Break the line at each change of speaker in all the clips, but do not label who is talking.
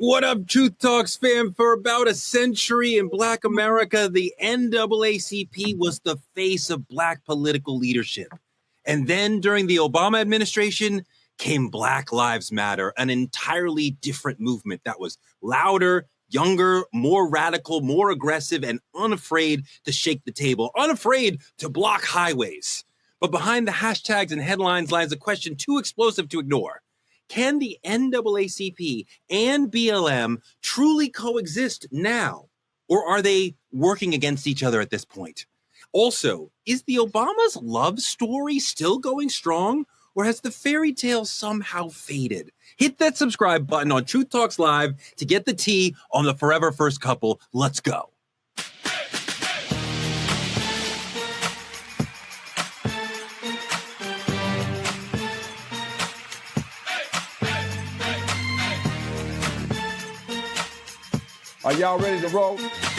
What up, Truth Talks fam? For about a century in Black America, the NAACP was the face of Black political leadership. And then during the Obama administration came Black Lives Matter, an entirely different movement that was louder, younger, more radical, more aggressive, and unafraid to shake the table, unafraid to block highways. But behind the hashtags and headlines lies a question too explosive to ignore. Can the NAACP and BLM truly coexist now? Or are they working against each other at this point? Also, is the Obama's love story still going strong? Or has the fairy tale somehow faded? Hit that subscribe button on Truth Talks Live to get the tea on the forever first couple. Let's go.
Are y'all ready to roll?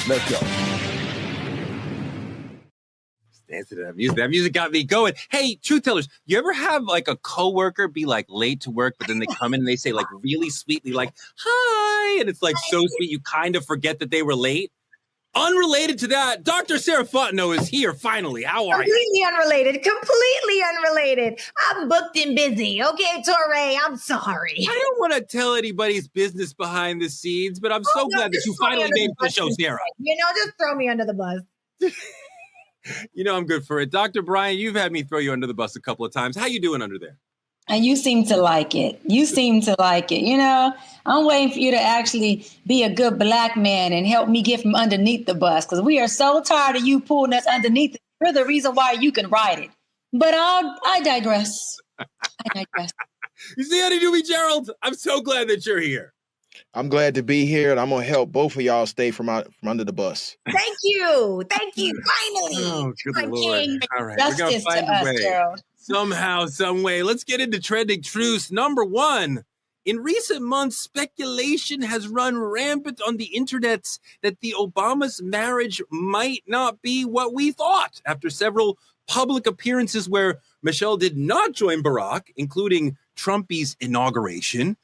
Let's go.
Dance to that music. That music got me going. Hey, truth tellers, you ever have like a coworker be like late to work, but then they come in and they say like really sweetly like, hi, and it's like so sweet you kind of forget that they were late? Unrelated to that, Dr. Sarah Fontenot is here finally. How are you?
Completely unrelated. I'm booked and busy. Okay, Torre, I'm sorry.
I don't want to tell anybody's business behind the scenes, but I'm so glad that you finally made the show, Sarah.
Just throw me under the bus.
I'm good for it. Dr. Brian, you've had me throw you under the bus a couple of times. How you doing under there?
And you seem to like it. I'm waiting for you to actually be a good Black man and help me get from underneath the bus, because we are so tired of you pulling us underneath it. You're the reason why you can ride it. But I digress.
You see how to do me, Gerald? I'm so glad that you're here.
I'm glad to be here, and I'm going to help both of y'all stay from under the bus.
Thank you. Finally.
Oh, good Lord.
King.
All right,
Justice
we're going to find
to
a
us,
way.
Gerald.
Somehow, some way. Let's get into trending truths. Number one, in recent months, speculation has run rampant on the internets that the Obama's marriage might not be what we thought. After several public appearances where Michelle did not join Barack, including Trumpy's inauguration,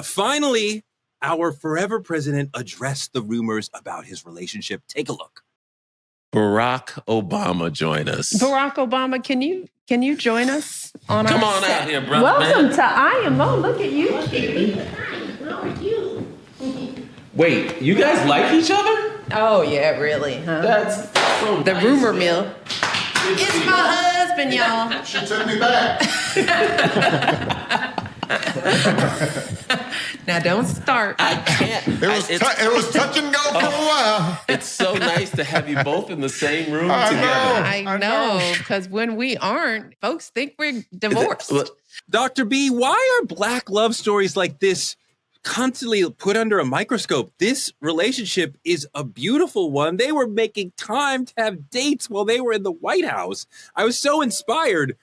finally, our forever president addressed the rumors about his relationship. Take a look.
Barack Obama join us.
Barack Obama, can you join us on
Come
our
on
set?
out here, brother.
Welcome to IMO. Look at you.
How are you?
Wait, you guys like each other?
Oh yeah, really, huh?
That's so
The
nice.
rumor mill. It's my husband, y'all.
She took me back.
Now don't start.
I can't.
It was touch and go for a while.
It's so nice to have you both in the same room
I
together.
I know, because when we aren't, folks think we're divorced.
Look,
Dr. B, why are Black love stories like this constantly put under a microscope? This relationship is a beautiful one. They were making time to have dates while they were in the White House. I was so inspired.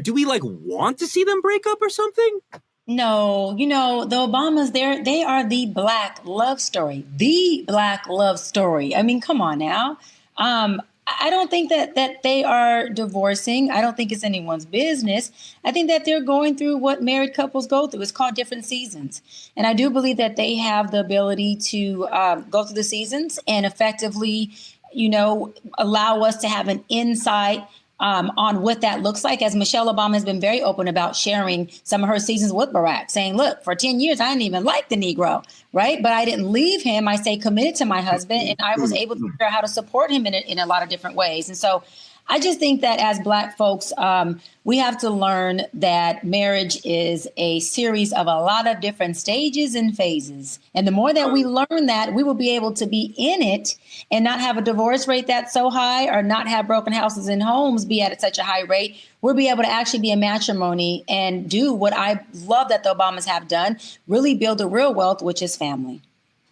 Do we want to see them break up or something?
No, the Obamas, they are the Black love story. The Black love story. I mean, come on now. I don't think that they are divorcing. I don't think it's anyone's business. I think that they're going through what married couples go through. It's called different seasons. And I do believe that they have the ability to go through the seasons and effectively, allow us to have an insight on what that looks like, as Michelle Obama has been very open about sharing some of her seasons with Barack, saying, look, for 10 years, I didn't even like the Negro, right? But I didn't leave him. I stayed committed to my husband, and I was able to figure out how to support him in a lot of different ways. And so I just think that as Black folks, we have to learn that marriage is a series of a lot of different stages and phases. And the more that we learn that, we will be able to be in it and not have a divorce rate that's so high, or not have broken houses and homes be at such a high rate. We'll be able to actually be in matrimony and do what I love that the Obamas have done, really build a real wealth, which is family.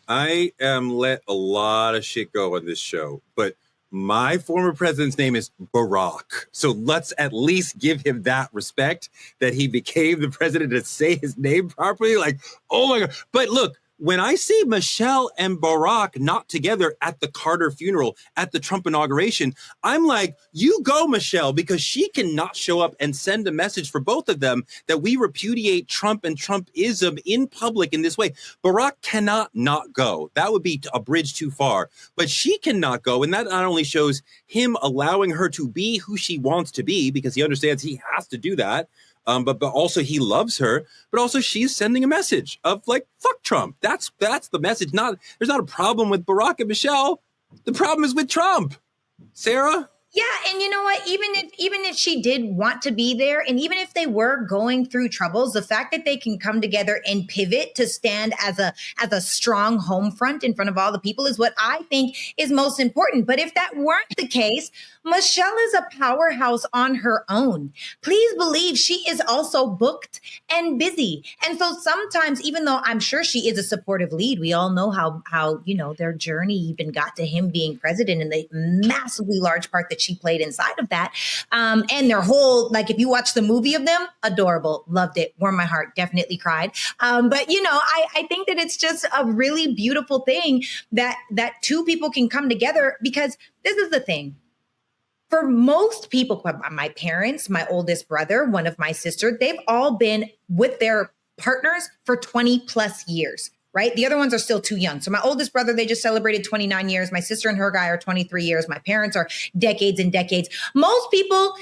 I am let a lot of shit go on this show, but my former president's name is Barack. So let's at least give him that respect that he became the president to say his name properly. Oh my God. But look, when I see Michelle and Barack not together at the Carter funeral, at the Trump inauguration, I'm like, you go, Michelle, because she cannot show up and send a message for both of them that we repudiate Trump and Trumpism in public in this way. Barack cannot not go. That would be a bridge too far, but she cannot go. And that not only shows him allowing her to be who she wants to be, because he understands he has to do that. But also he loves her, but also she's sending a message of like, fuck Trump. That's the message. There's not a problem with Barack and Michelle. The problem is with Trump. Sarah?
Yeah, and you know what? Even if she did want to be there, and even if they were going through troubles, the fact that they can come together and pivot to stand as a strong home front in front of all the people is what I think is most important. But if that weren't the case, Michelle is a powerhouse on her own. Please believe she is also booked and busy. And so sometimes, even though I'm sure she is a supportive lead, we all know how their journey even got to him being president and the massively large part that she played inside of that. And their whole, like, if you watch the movie of them, adorable, loved it, warmed my heart, definitely cried. But I think that it's just a really beautiful thing that two people can come together, because this is the thing. For most people, my parents, my oldest brother, one of my sisters, they've all been with their partners for 20 plus years, right? The other ones are still too young. So my oldest brother, they just celebrated 29 years. My sister and her guy are 23 years. My parents are decades and decades. Most people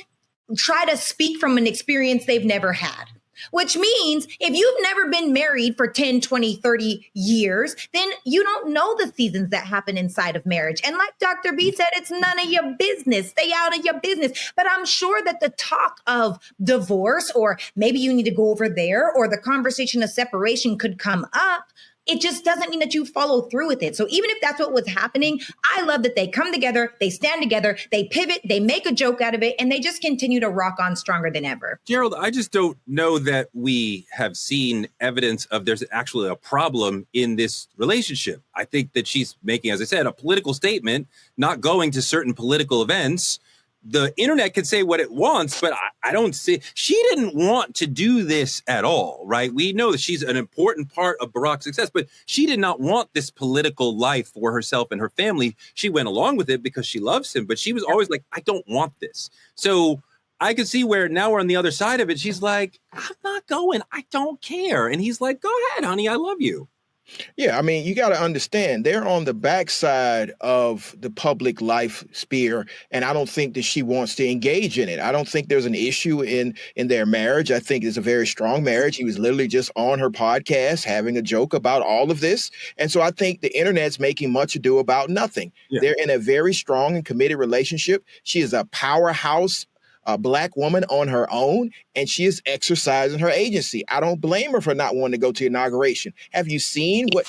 try to speak from an experience they've never had. Which means if you've never been married for 10, 20, 30 years, then you don't know the seasons that happen inside of marriage. And like Dr. B said, it's none of your business. Stay out of your business. But I'm sure that the talk of divorce, or maybe you need to go over there, or the conversation of separation could come up. It just doesn't mean that you follow through with it. So even if that's what was happening, I love that they come together, they stand together, they pivot, they make a joke out of it, and they just continue to rock on stronger than ever.
Gerald, I just don't know that we have seen evidence of there's actually a problem in this relationship. I think that she's making, as I said, a political statement, not going to certain political events. The internet can say what it wants, but I don't see, she didn't want to do this at all, right? We know that she's an important part of Barack's success, but she did not want this political life for herself and her family. She went along with it because she loves him, but she was always like, I don't want this. So I could see where now we're on the other side of it. She's like, I'm not going. I don't care. And he's like, go ahead, honey. I love you.
Yeah, I mean, you got to understand, they're on the backside of the public life sphere, and I don't think that she wants to engage in it. I don't think there's an issue in their marriage. I think it's a very strong marriage. He was literally just on her podcast having a joke about all of this. And so I think the internet's making much ado about nothing. Yeah. They're in a very strong and committed relationship. She is a powerhouse, a Black woman on her own, and she is exercising her agency. I don't blame her for not wanting to go to the inauguration. Have you seen what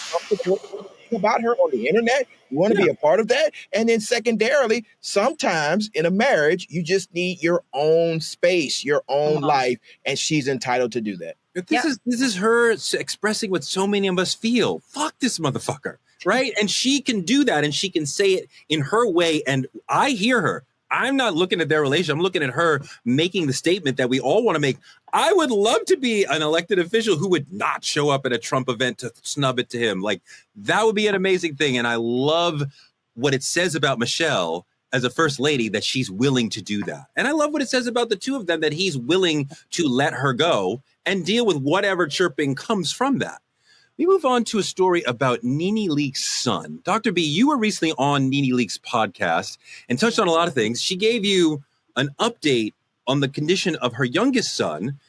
about her on the internet? You want to be a part of that? And then secondarily, sometimes in a marriage, you just need your own space, your own life, and she's entitled to do that.
This is her expressing what so many of us feel. Fuck this motherfucker, right? And she can do that, and she can say it in her way, and I hear her. I'm not looking at their relationship. I'm looking at her making the statement that we all want to make. I would love to be an elected official who would not show up at a Trump event to snub it to him. Like, that would be an amazing thing. And I love what it says about Michelle as a first lady, that she's willing to do that. And I love what it says about the two of them, that he's willing to let her go and deal with whatever chirping comes from that. We move on to a story about Nene Leakes' son. Dr. B, you were recently on Nene Leakes' podcast and touched on a lot of things. She gave you an update on the condition of her youngest son,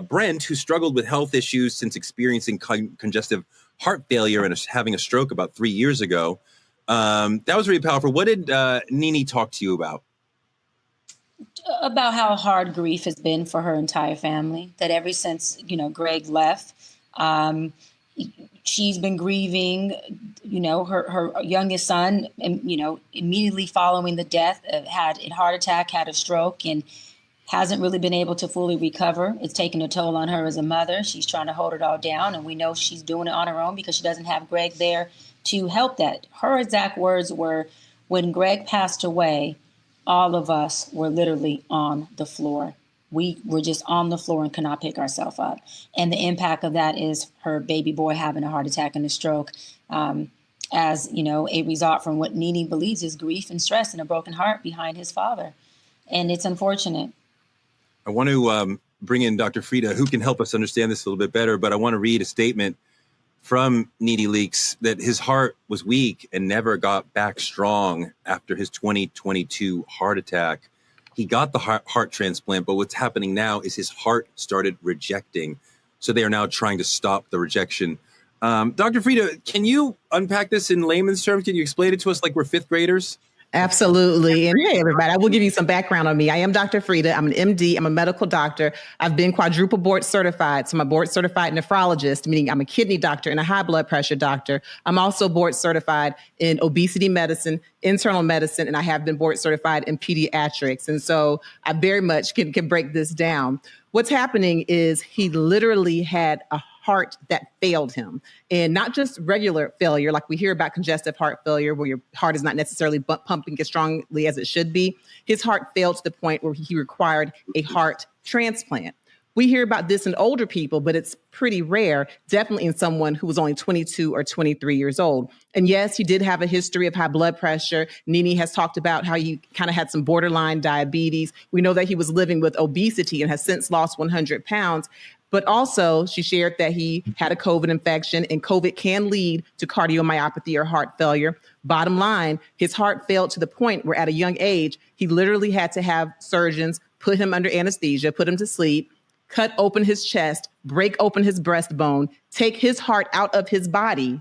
Brent, who struggled with health issues since experiencing congestive heart failure and having a stroke about 3 years ago. That was really powerful. What did Nene talk to you about?
About how hard grief has been for her entire family, that ever since, Greg left, she's been grieving, her youngest son, immediately following the death, had a heart attack, had a stroke, and hasn't really been able to fully recover. It's taken a toll on her as a mother. She's trying to hold it all down, and we know she's doing it on her own because she doesn't have Greg there to help that. Her exact words were, when Greg passed away, all of us were literally on the floor. we were just on the floor and could not pick ourselves up. And the impact of that is her baby boy having a heart attack and a stroke, as you know, a result from what Nene believes is grief and stress and a broken heart behind his father. And it's unfortunate.
I want to bring in Dr. Frida, who can help us understand this a little bit better, but I want to read a statement from Nene Leakes that his heart was weak and never got back strong after his 2022 heart attack. He got the heart transplant, but what's happening now is his heart started rejecting. So they are now trying to stop the rejection. Dr. Frida, can you unpack this in layman's terms? Can you explain it to us like we're fifth graders?
Absolutely. And hey, everybody, I will give you some background on me. I am Dr. Frida. I'm an MD. I'm a medical doctor. I've been quadruple board certified. So I'm a board certified nephrologist, meaning I'm a kidney doctor and a high blood pressure doctor. I'm also board certified in obesity medicine, internal medicine, and I have been board certified in pediatrics. And so I very much can break this down. What's happening is he literally had a heart that failed him, and not just regular failure, like we hear about congestive heart failure, where your heart is not necessarily pumping as strongly as it should be. His heart failed to the point where he required a heart transplant. We hear about this in older people, but it's pretty rare, definitely in someone who was only 22 or 23 years old. And yes, he did have a history of high blood pressure. Nene has talked about how he kind of had some borderline diabetes. We know that he was living with obesity and has since lost 100 pounds. But also, she shared that he had a COVID infection, and COVID can lead to cardiomyopathy or heart failure. Bottom line, his heart failed to the point where at a young age, he literally had to have surgeons put him under anesthesia, put him to sleep, cut open his chest, break open his breastbone, take his heart out of his body,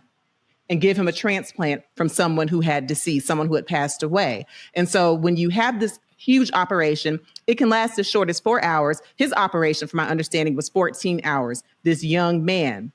and give him a transplant from someone who had deceased, someone who had passed away. And so when you have this huge operation, it can last as short as 4 hours. His operation, from my understanding, was 14 hours, this young man.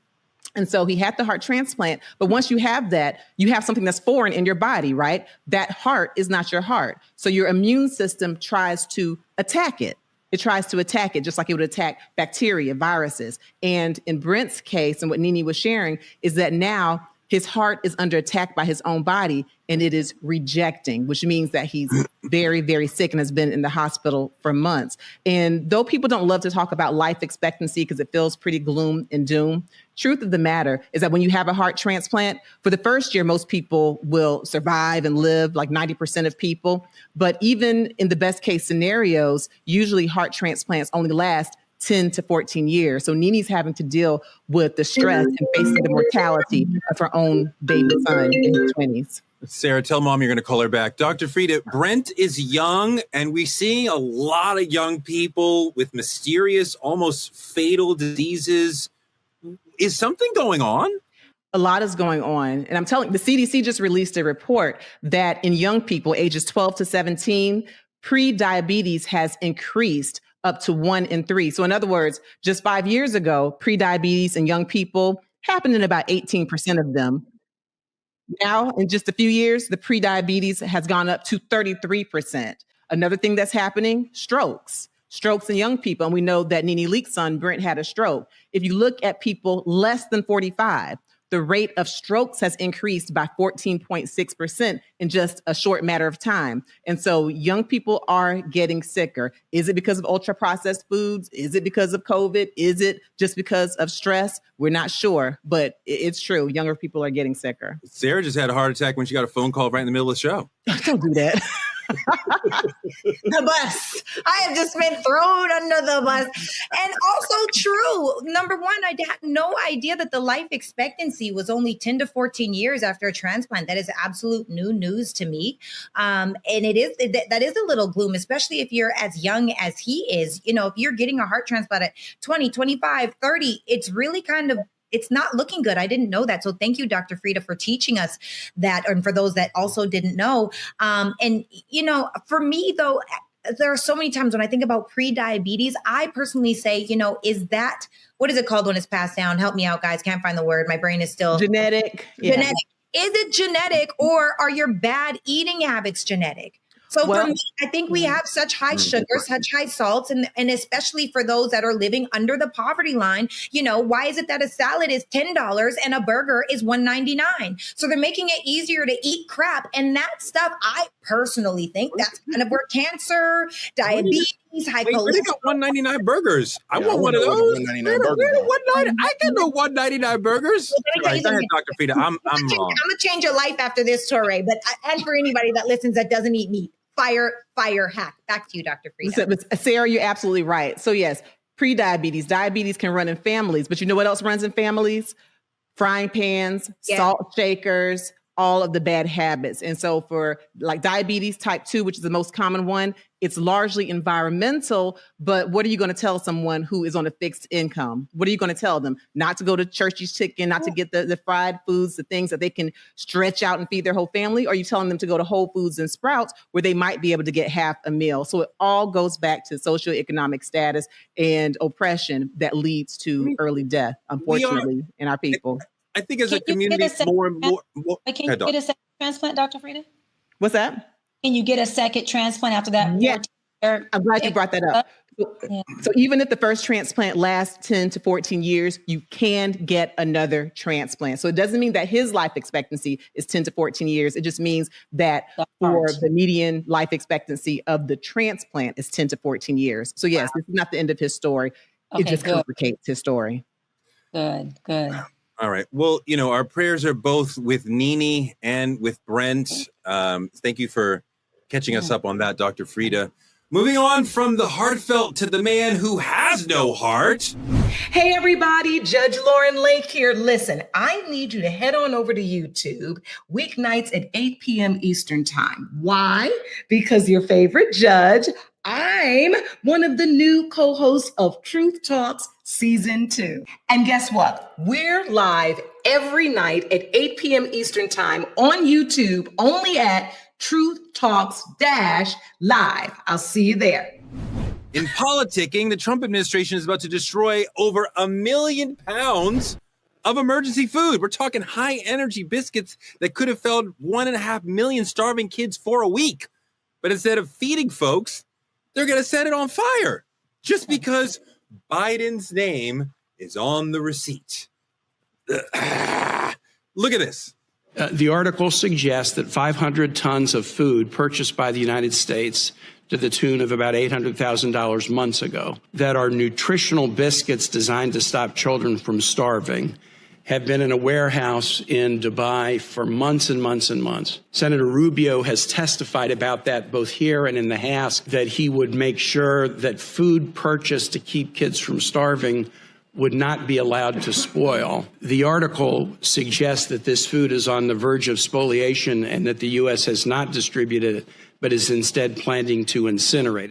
And so he had the heart transplant. But once you have that, you have something that's foreign in your body, right? That heart is not your heart. So your immune system tries to attack it. It tries to attack it just like it would attack bacteria, viruses. And in Brent's case, and what Nene was sharing, is that now his heart is under attack by his own body, and it is rejecting, which means that he's very, very sick and has been in the hospital for months. And though people don't love to talk about life expectancy because it feels pretty gloom and doom, truth of the matter is that when you have a heart transplant, for the first year, most people will survive and live, like 90% of people. But even in the best case scenarios, usually heart transplants only last 10 to 14 years. So Nene's having to deal with the stress and facing the mortality of her own baby son in his 20s.
Sarah, tell mom you're going to call her back. Dr. Frida, Brent is young, and we see a lot of young people with mysterious, almost fatal diseases. Is something going on?
A lot is going on. And I'm telling you, the CDC just released a report that in young people ages 12 to 17, pre-diabetes has increased up to 1 in 3. So in other words, just 5 years ago, pre-diabetes in young people happened in about 18% of them. Now, in just a few years, the pre-diabetes has gone up to 33%. Another thing that's happening, strokes in young people. And we know that Nene Leakes' son, Brent, had a stroke. If you look at people less than 45, the rate of strokes has increased by 14.6% in just a short matter of time. And so young people are getting sicker. Is it because of ultra-processed foods? Is it because of COVID? Is it just because of stress? We're not sure, but it's true. Younger people are getting sicker.
Sarah just had a heart attack when she got a phone call right in the middle of the show.
Don't do that.
The bus. I have just been thrown under the bus. And also true. Number one, I had no idea that the life expectancy was only 10 to 14 years after a transplant. That is absolute new news to me. And that is a little gloom, especially if you're as young as he is. You know, if you're getting a heart transplant at 20, 25, 30, it's really it's not looking good. I didn't know that. So thank you, Dr. Frida, for teaching us that. And for those that also didn't know. And, you know, for me, though, there are so many times when I think about pre-diabetes, I personally say, you know, is that, what is it called when it's passed down? Help me out, guys. Can't find the word. My brain is still
genetic. Yeah.
Genetic. Is it genetic, or are your bad eating habits genetic? So for me, I think we have such high sugar, such high salts, and especially for those that are living under the poverty line, you know, why is it that a salad is $10 and a burger is $1.99? So they're making it easier to eat crap. And that stuff, I personally think that's kind of where cancer, diabetes, these high
Wait, they got $1.99 burgers. I want one of those.
$1.99 burger.
Where the $1.99? I get no $1.99 burgers.
Well,
Right, go ahead, Dr. Frida. I'm
I'm
wrong.
gonna change your life after this, Torre. But and for anybody that listens that doesn't eat meat, fire hack. Back to you, Dr. Frida.
Listen, Sarah, you're absolutely right. So yes, pre-diabetes, diabetes can run in families, but you know what else runs in families? Frying pans, salt shakers, all of the bad habits. And so for like diabetes type 2, which is the most common one, it's largely environmental, but what are you going to tell someone who is on a fixed income? What are you going to tell them? Not to go to Church's Chicken, not to get the fried foods, the things that they can stretch out and feed their whole family? Or are you telling them to go to Whole Foods and Sprouts where they might be able to get half a meal? So it all goes back to socioeconomic status and oppression that leads to early death, unfortunately, in our people.
I think as a community, more and more.
Can you get a second transplant, Dr. Frida?
What's that?
Can you get a second transplant after that?
Yeah, I'm glad you brought that up. So even if the first transplant lasts 10 to 14 years, you can get another transplant. So it doesn't mean that his life expectancy is 10 to 14 years. It just means that for the median life expectancy of the transplant is 10 to 14 years. So yes, this is not the end of his story. It just complicates his story.
Good.
All right. Well, our prayers are both with Nene and with Brent. Thank you for catching us up on that, Dr. Frida. Moving on from the heartfelt to the man who has no heart.
Hey, everybody. Judge Lauren Lake here. Listen, I need you to head on over to YouTube weeknights at 8 p.m. Eastern Time. Why? Because your favorite judge, I'm one of the new co-hosts of Truth Talks Season 2. And guess what? We're live every night at 8 p.m. Eastern Time on YouTube, only at Truth Talks-Live. I'll see you there.
In politicking, the Trump administration is about to destroy over 1 million pounds of emergency food. We're talking high energy biscuits that could have fed 1.5 million starving kids for a week. But instead of feeding folks, they're going to set it on fire just because Biden's name is on the receipt. Look at this.
The article suggests that 500 tons of food purchased by the United States to the tune of about $800,000 months ago that are nutritional biscuits designed to stop children from starving have been in a warehouse in Dubai for months and months and months. Senator Rubio has testified about that both here and in the House, that he would make sure that food purchased to keep kids from starving would not be allowed to spoil. The article suggests that this food is on the verge of spoliation and that the U.S. has not distributed it, but is instead planning to incinerate it.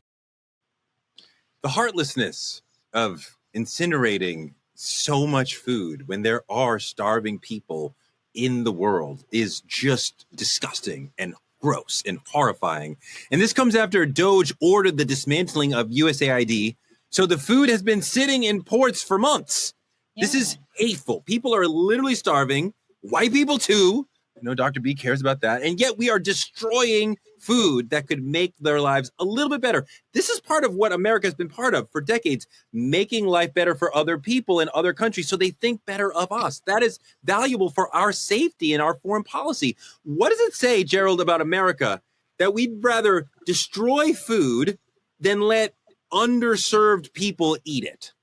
The heartlessness of incinerating so much food when there are starving people in the world is just disgusting and gross and horrifying. And this comes after DOJ ordered the dismantling of USAID. So the food has been sitting in ports for months. Yeah. This is hateful. People are literally starving. White people too. I know Dr. B cares about that. And yet we are destroying food that could make their lives a little bit better. This is part of what America has been part of for decades, making life better for other people in other countries so they think better of us. That is valuable for our safety and our foreign policy. What does it say, Gerald, about America that we'd rather destroy food than let underserved people eat it?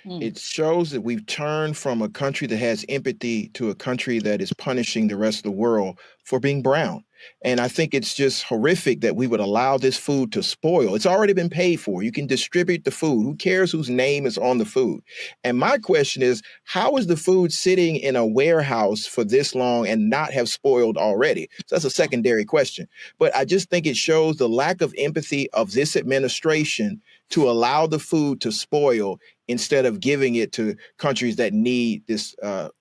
It shows that we've turned from a country that has empathy to a country that is punishing the rest of the world for being brown. And I think it's just horrific that we would allow this food to spoil. It's already been paid for. You can distribute the food. Who cares whose name is on the food? And my question is, how is the food sitting in a warehouse for this long and not have spoiled already? So that's a secondary question. But I just think it shows the lack of empathy of this administration to allow the food to spoil instead of giving it to countries that need this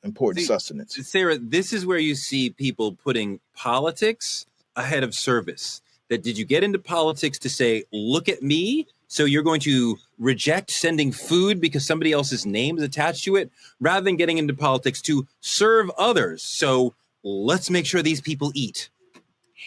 important sustenance.
Sarah, this is where you see people putting politics ahead of service. That did you get into politics to say, look at me? So you're going to reject sending food because somebody else's name is attached to it, rather than getting into politics to serve others. So let's make sure these people eat.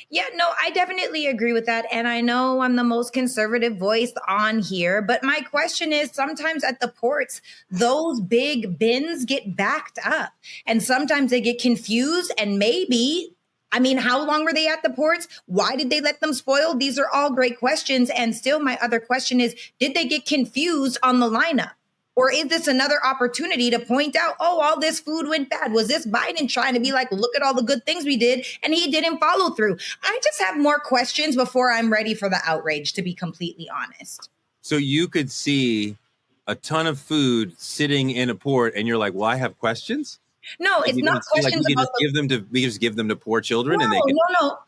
Yeah, no, I definitely agree with that. And I know I'm the most conservative voice on here, but my question is sometimes at the ports, those big bins get backed up and sometimes they get confused and maybe I mean, how long were they at the ports? Why did they let them spoil? These are all great questions. And still, my other question is, did they get confused on the lineup? Or is this another opportunity to point out, oh, all this food went bad? Was this Biden trying to be like, look at all the good things we did, and he didn't follow through? I just have more questions before I'm ready for the outrage, to be completely honest.
So you could see a ton of food sitting in a port, and you're like, well, I have questions?
No, it's not questions about
we just give them to poor children.
No.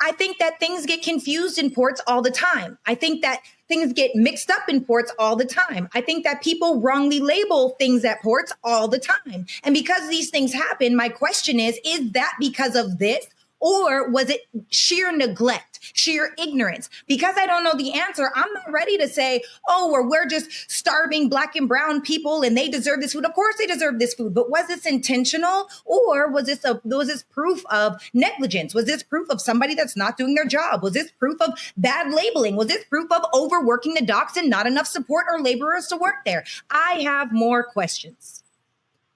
I think that things get confused in ports all the time. I think that things get mixed up in ports all the time. I think that people wrongly label things at ports all the time. And because these things happen, my question is that because of this? Or was it sheer neglect, sheer ignorance? Because I don't know the answer, I'm not ready to say, oh, or we're just starving Black and brown people and they deserve this food. Of course they deserve this food, but was this intentional? Or was this proof of negligence? Was this proof of somebody that's not doing their job? Was this proof of bad labeling? Was this proof of overworking the docks and not enough support or laborers to work there? I have more questions.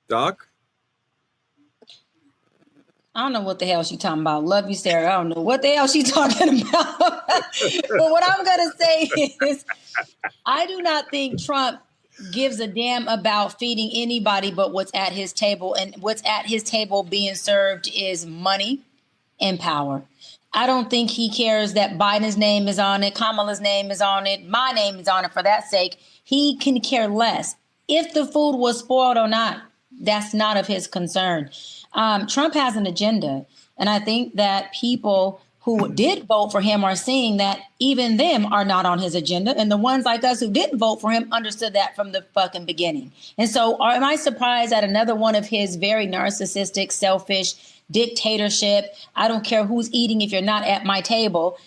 Doc?
I don't know what the hell she's talking about. Love you, Sarah. I don't know what the hell she's talking about. But what I'm going to say is I do not think Trump gives a damn about feeding anybody but what's at his table. And what's at his table being served is money and power. I don't think he cares that Biden's name is on it, Kamala's name is on it, my name is on it for that sake. He can care less. If the food was spoiled or not, that's not of his concern. Trump has an agenda, and I think that people who did vote for him are seeing that even them are not on his agenda, and the ones like us who didn't vote for him understood that from the fucking beginning. And so am I surprised at another one of his very narcissistic, selfish, dictatorship, I don't care who's eating if you're not at my table,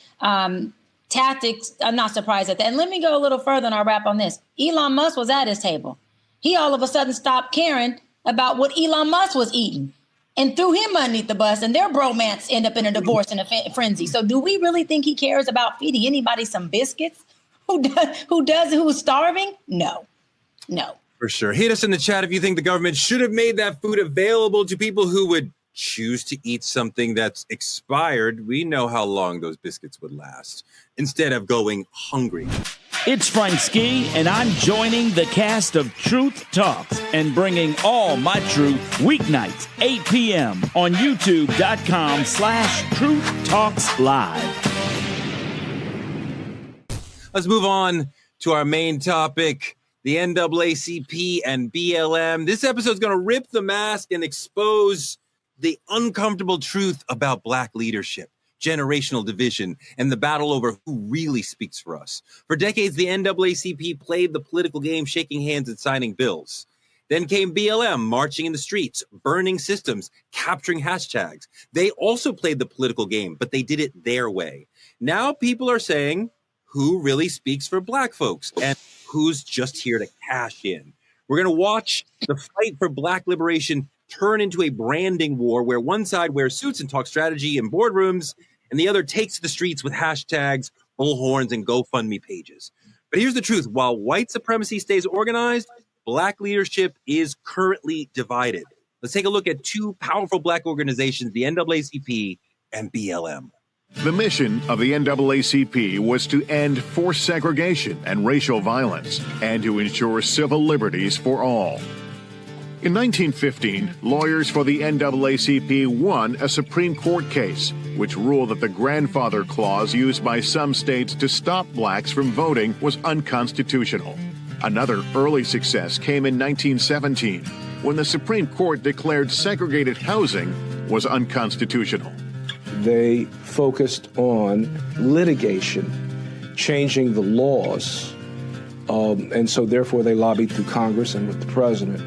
tactics? I'm not surprised at that. And let me go a little further and I'll wrap on this. Elon Musk was at his table. He all of a sudden stopped caring about what Elon Musk was eating and threw him underneath the bus, and their bromance end up in a divorce and a frenzy. So do we really think he cares about feeding anybody some biscuits? Who's starving? No.
For sure. Hit us in the chat if you think the government should have made that food available to people who would choose to eat something that's expired. We know how long those biscuits would last instead of going hungry.
It's Frank Ski, and I'm joining the cast of Truth Talks and bringing all my truth weeknights, 8 p.m. on youtube.com/TruthTalksLive.
Let's move on to our main topic, the NAACP and BLM. This episode is going to rip the mask and expose the uncomfortable truth about Black leadership, generational division, and the battle over who really speaks for us. For decades, the NAACP played the political game, shaking hands and signing bills. Then came BLM, marching in the streets, burning systems, capturing hashtags. They also played the political game, but they did it their way. Now people are saying, who really speaks for Black folks and who's just here to cash in? We're going to watch the fight for Black liberation turn into a branding war where one side wears suits and talks strategy in boardrooms, and the other takes to the streets with hashtags, bullhorns, and GoFundMe pages. But here's the truth. While white supremacy stays organized, Black leadership is currently divided. Let's take a look at two powerful Black organizations, the NAACP and BLM.
The mission of the NAACP was to end forced segregation and racial violence and to ensure civil liberties for all. In 1915, lawyers for the NAACP won a Supreme Court case, which ruled that the grandfather clause used by some states to stop blacks from voting was unconstitutional. Another early success came in 1917, when the Supreme Court declared segregated housing was unconstitutional.
They focused on litigation, changing the laws, and so therefore they lobbied through Congress and with the president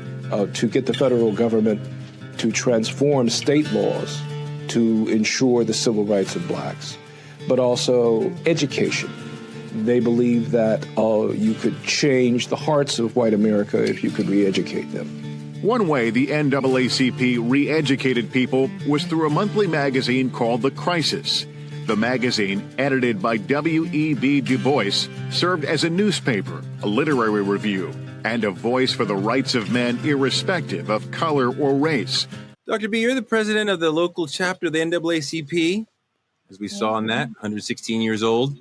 to get the federal government to transform state laws to ensure the civil rights of blacks, but also education. They believed that you could change the hearts of white America if you could re-educate them.
One way the NAACP re-educated people was through a monthly magazine called The Crisis. The magazine, edited by W.E.B. Du Bois, served as a newspaper, a literary review, and a voice for the rights of men irrespective of color or race.
Dr. B, you're the president of the local chapter of the NAACP. as we saw in that, 116 years old.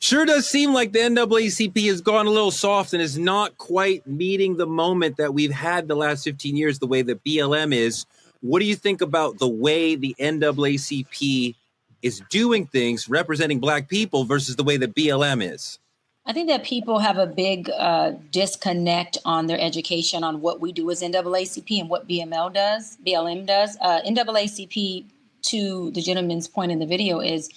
Sure does seem like the NAACP has gone a little soft and is not quite meeting the moment that we've had the last 15 years the way that BLM is. What do you think about the way the NAACP is doing things representing Black people versus the way that BLM is?
I think that people have a big disconnect on their education on what we do as NAACP and what BLM does. NAACP, to the gentleman's point in the video, is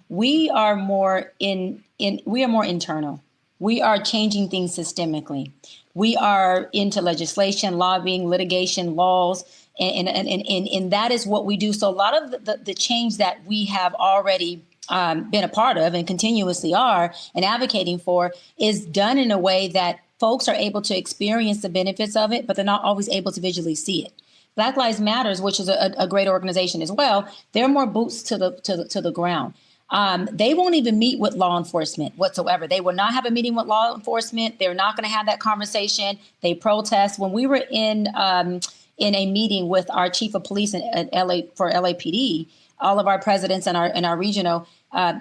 we are more internal. We are changing things systemically. We are into legislation, lobbying, litigation, laws, and that is what we do. So a lot of the change that we have already been a part of and continuously are and advocating for is done in a way that folks are able to experience the benefits of it, but they're not always able to visually see it. Black Lives Matters, which is a great organization as well, they're more boots to the ground. They won't even meet with law enforcement whatsoever. They will not have a meeting with law enforcement. They're not going to have that conversation. They protest. When we were in a meeting with our chief of police at LA for LAPD, all of our presidents and our regional,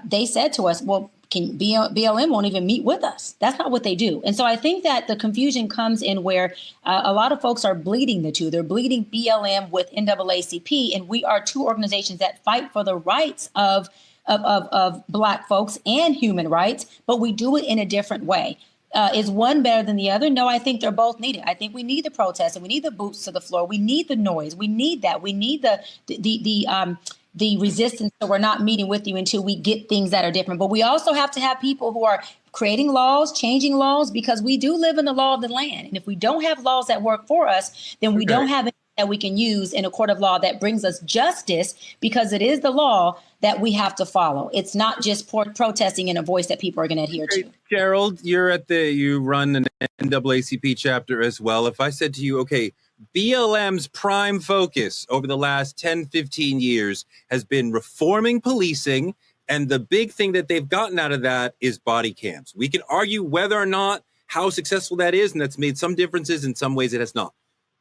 they said to us, well, BLM won't even meet with us. That's not what they do. And so I think that the confusion comes in where a lot of folks are bleeding the two. They're bleeding BLM with NAACP, and we are two organizations that fight for the rights of Black folks and human rights, but we do it in a different way. Is one better than the other? No, I think they're both needed. I think we need the protests and we need the boots to the floor. We need the noise. We need that. We need the resistance. So we're not meeting with you until we get things that are different. But we also have to have people who are creating laws, changing laws, because we do live in the law of the land. And if we don't have laws that work for us, then we don't have anything that we can use in a court of law that brings us justice, because it is the law that we have to follow. It's not just protesting in a voice that people are going to adhere to.
Gerald, you run an NAACP chapter as well. If I said to you, okay, BLM's prime focus over the last 10, 15 years has been reforming policing, and the big thing that they've gotten out of that is body cams. We can argue whether or not how successful that is, and that's made some differences. In some ways it has not.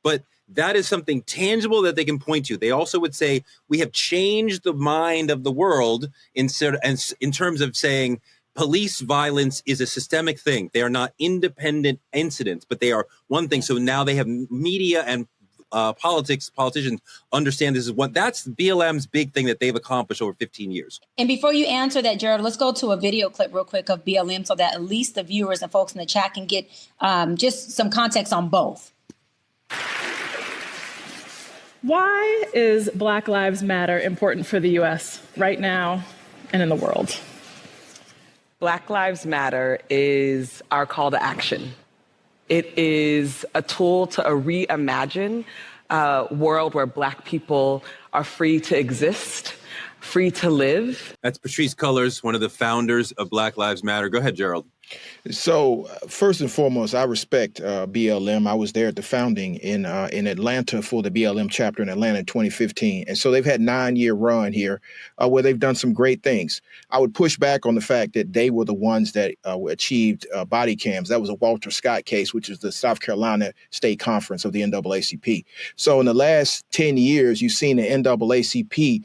But that is something tangible that they can point to. They also would say we have changed the mind of the world in terms of saying police violence is a systemic thing. They are not independent incidents, but they are one thing. So now they have media and politicians understand this is what that's BLM's big thing that they've accomplished over 15 years.
And before you answer that, Gerald, let's go to a video clip real quick of BLM so that at least the viewers and folks in the chat can get just some context on both.
Why is Black Lives Matter important for the U.S. right now and in the world?
Black Lives Matter is our call to action. It is a tool to reimagine a world where Black people are free to exist, free to live.
That's Patrisse Cullors, one of the founders of Black Lives Matter. Go ahead, Gerald.
So first and foremost, I respect BLM. I was there at the founding in Atlanta for the BLM chapter in Atlanta in 2015. And so they've had a 9-year run here where they've done some great things. I would push back on the fact that they were the ones that achieved body cams. That was a Walter Scott case, which is the South Carolina State Conference of the NAACP. So in the last 10 years, you've seen the NAACP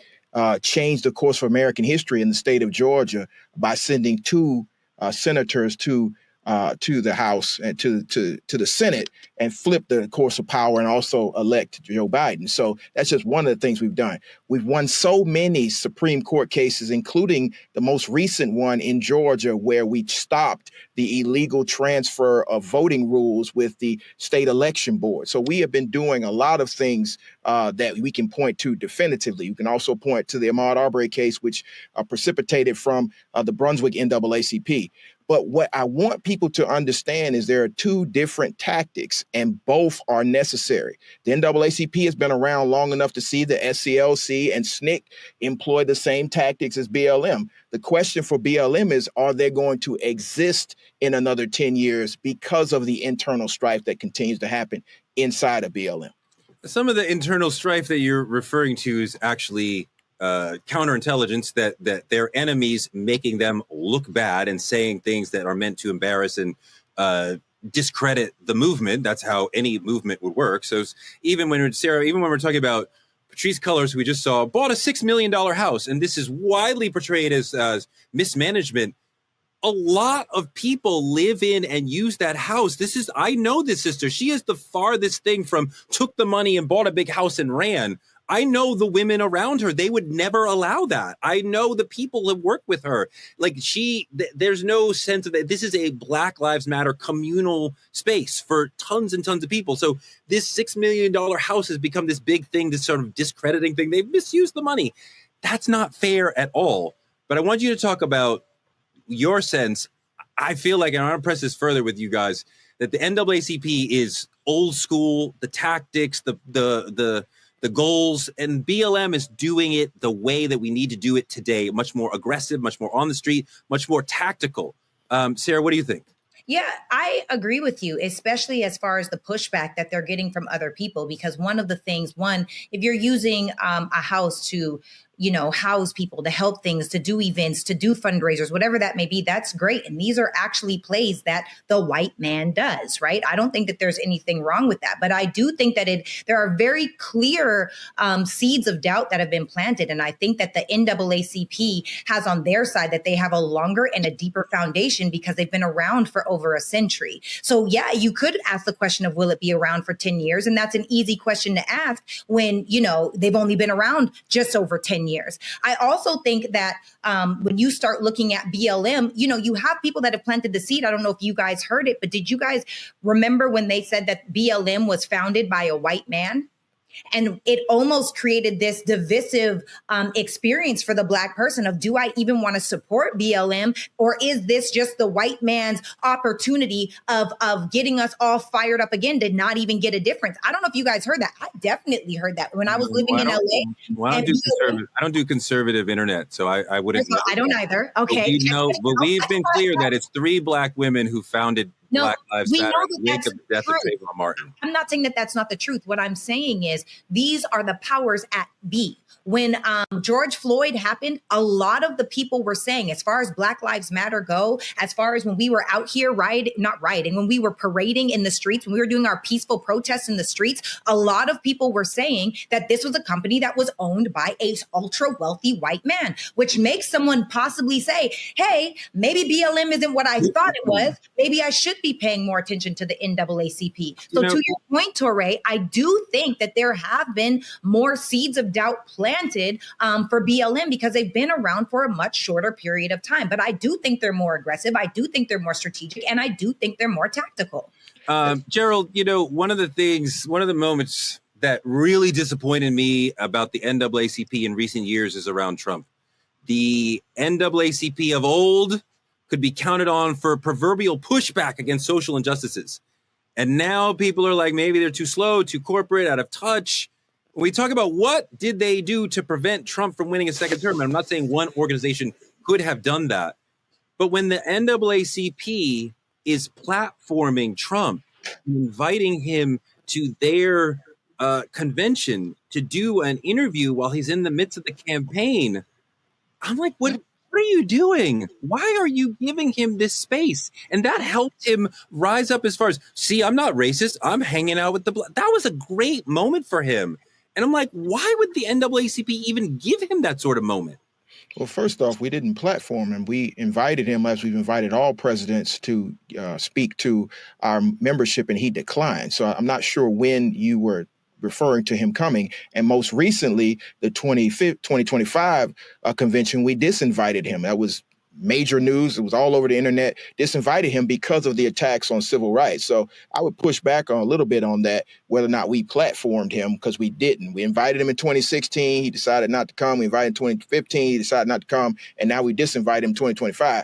change the course of American history in the state of Georgia by sending two senators to the House and to the Senate and flip the course of power and also elect Joe Biden. So that's just one of the things we've done. We've won so many Supreme Court cases, including the most recent one in Georgia, where we stopped the illegal transfer of voting rules with the state election board. So we have been doing a lot of things that we can point to definitively. You can also point to the Ahmaud Arbery case, which precipitated from the Brunswick NAACP. But what I want people to understand is there are two different tactics, and both are necessary. The NAACP has been around long enough to see the SCLC and SNCC employ the same tactics as BLM. The question for BLM is, are they going to exist in another 10 years because of the internal strife that continues to happen inside of BLM?
Some of the internal strife that you're referring to is actually counterintelligence, that their enemies making them look bad and saying things that are meant to embarrass and discredit the movement. That's how any movement would work. So even when we're talking about Patrisse Cullors, we just saw, bought a $6 million house, and this is widely portrayed as mismanagement. A lot of people live in and use that house. I know this sister. She is the farthest thing from took the money and bought a big house and ran. I know the women around her. They would never allow that. I know the people that work with her. Like there's no sense of that. This is a Black Lives Matter communal space for tons and tons of people. So this $6 million house has become this big thing, this sort of discrediting thing. They've misused the money. That's not fair at all. But I want you to talk about your sense. I feel like, and I want to press this further with you guys, that the NAACP is old school, the tactics, the goals, and BLM is doing it the way that we need to do it today, much more aggressive, much more on the street, much more tactical. Sarah, what do you think?
Yeah, I agree with you, especially as far as the pushback that they're getting from other people, because one of the things, if you're using a house to house people, to help things, to do events, to do fundraisers, whatever that may be, that's great. And these are actually plays that the white man does, right? I don't think that there's anything wrong with that. But I do think that there are very clear seeds of doubt that have been planted. And I think that the NAACP has on their side that they have a longer and a deeper foundation because they've been around for over a century. So yeah, you could ask the question of, will it be around for 10 years? And that's an easy question to ask when, they've only been around just over 10 years. I also think that when you start looking at BLM, you have people that have planted the seed. I don't know if you guys heard it, but did you guys remember when they said that BLM was founded by a white man? And it almost created this divisive experience for the Black person of, do I even want to support BLM? Or is this just the white man's opportunity of getting us all fired up again to not even get a difference? I don't know if you guys heard that. I definitely heard that when I was living in LA.
Well, I don't do conservative internet, so I wouldn't.
I don't either. Okay.
But we've been clear that it's 3 Black women who founded Black Lives Matter. Wake of the death of Trayvon Martin.
I'm not saying that that's not the truth. What I'm saying is these are the powers at be. When George Floyd happened, a lot of the people were saying, as far as Black Lives Matter go, as far as when we were out here when we were parading in the streets, when we were doing our peaceful protests in the streets, a lot of people were saying that this was a company that was owned by a ultra wealthy white man, which makes someone possibly say, hey, maybe BLM isn't what I thought it was. Maybe I should be paying more attention to the NAACP. So to your point, Torre, I do think that there have been more seeds of doubt planted for BLM because they've been around for a much shorter period of time. But I do think they're more aggressive. I do think they're more strategic, and I do think they're more tactical.
Gerald, one of the moments that really disappointed me about the NAACP in recent years is around Trump. The NAACP of old could be counted on for proverbial pushback against social injustices. And now people are like, maybe they're too slow, too corporate, out of touch. When we talk about what did they do to prevent Trump from winning a second term, and I'm not saying one organization could have done that, but when the NAACP is platforming Trump, inviting him to their convention to do an interview while he's in the midst of the campaign, I'm like, what are you doing? Why are you giving him this space? And that helped him rise up as far as, see, I'm not racist. I'm hanging out with that was a great moment for him. And I'm like, why would the NAACP even give him that sort of moment?
Well, first off, we didn't platform him. We invited him, as we've invited all presidents, to speak to our membership, and he declined. So I'm not sure when you were referring to him coming. And most recently, the 2025 convention, we disinvited him. That was major news. It was all over the internet. Disinvited him because of the attacks on civil rights. So I would push back on a little bit on that, whether or not we platformed him, because we didn't. We invited him in 2016. He decided not to come. We invited him in 2015. He decided not to come. And now we disinvite him in 2025.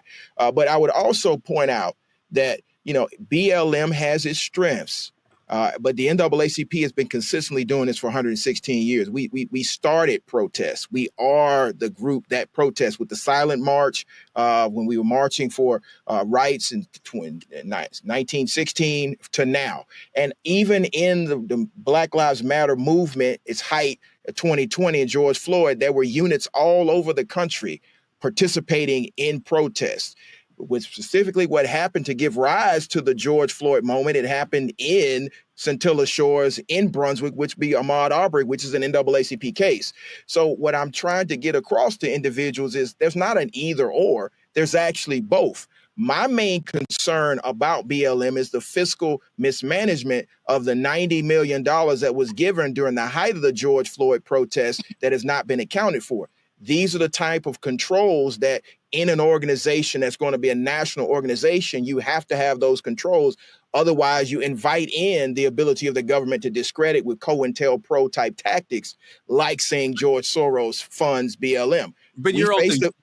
But I would also point out that, BLM has its strengths. But the NAACP has been consistently doing this for 116 years. We started protests. We are the group that protests with the silent march when we were marching for rights in 1916 to now. And even in the Black Lives Matter movement, its height, 2020 and George Floyd, there were units all over the country participating in protests. with specifically what happened to give rise to the George Floyd moment. It happened in Scintilla Shores in Brunswick, which be Ahmaud Arbery, which is an NAACP case. So what I'm trying to get across to individuals is there's not an either or, there's actually both. My main concern about BLM is the fiscal mismanagement of the $90 million that was given during the height of the George Floyd protests that has not been accounted for. These are the type of controls that in an organization that's going to be a national organization, you have to have those controls. Otherwise, you invite in the ability of the government to discredit with COINTELPRO type tactics, like saying George Soros funds BLM.
But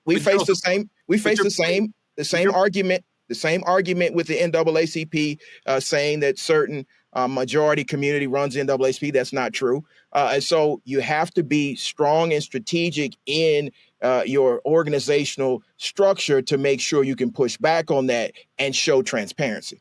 we face the same argument with the NAACP saying that certain majority community runs the NAACP. That's not true. And so you have to be strong and strategic in your organizational structure to make sure you can push back on that and show transparency.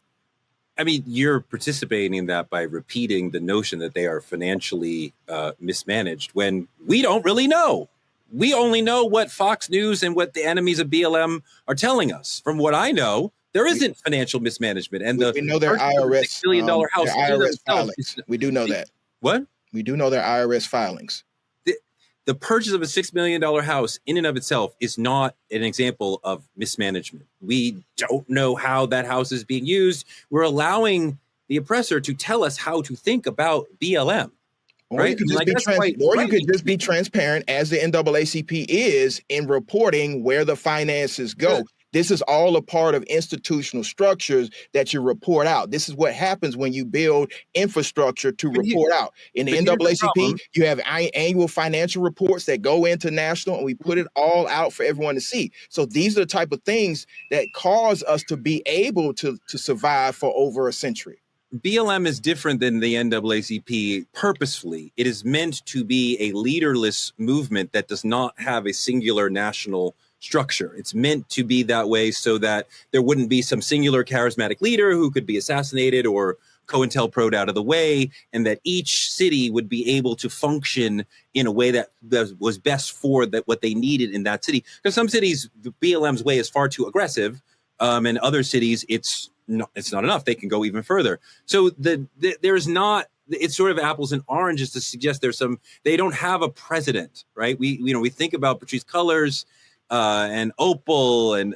I mean, you're participating in that by repeating the notion that they are financially mismanaged when we don't really know. We only know what Fox News and what the enemies of BLM are telling us. From what I know, there isn't financial mismanagement. And
we know their IRS,
$6 billion house.
Their IRS filings. We do know that.
What?
We do know their IRS filings.
The purchase of a $6 million house in and of itself is not an example of mismanagement. We don't know how that house is being used. We're allowing the oppressor to tell us how to think about BLM.
Or you could just be transparent, as the NAACP is, in reporting where the finances go. Good. This is all a part of institutional structures that you report out. This is what happens when you build infrastructure to report out. In the NAACP, you have annual financial reports that go into national, and we put it all out for everyone to see. So these are the type of things that cause us to be able to survive for over a century.
BLM is different than the NAACP purposefully. It is meant to be a leaderless movement that does not have a singular national structure. It's meant to be that way so that there wouldn't be some singular charismatic leader who could be assassinated or COINTELPRO'd out of the way, and that each city would be able to function in a way that was best for what they needed in that city. Because some cities, the BLM's way is far too aggressive, and other cities, it's not enough. They can go even further. So there's not. It's sort of apples and oranges to suggest they don't have a president, right? We think about Patrisse Cullors and Opal and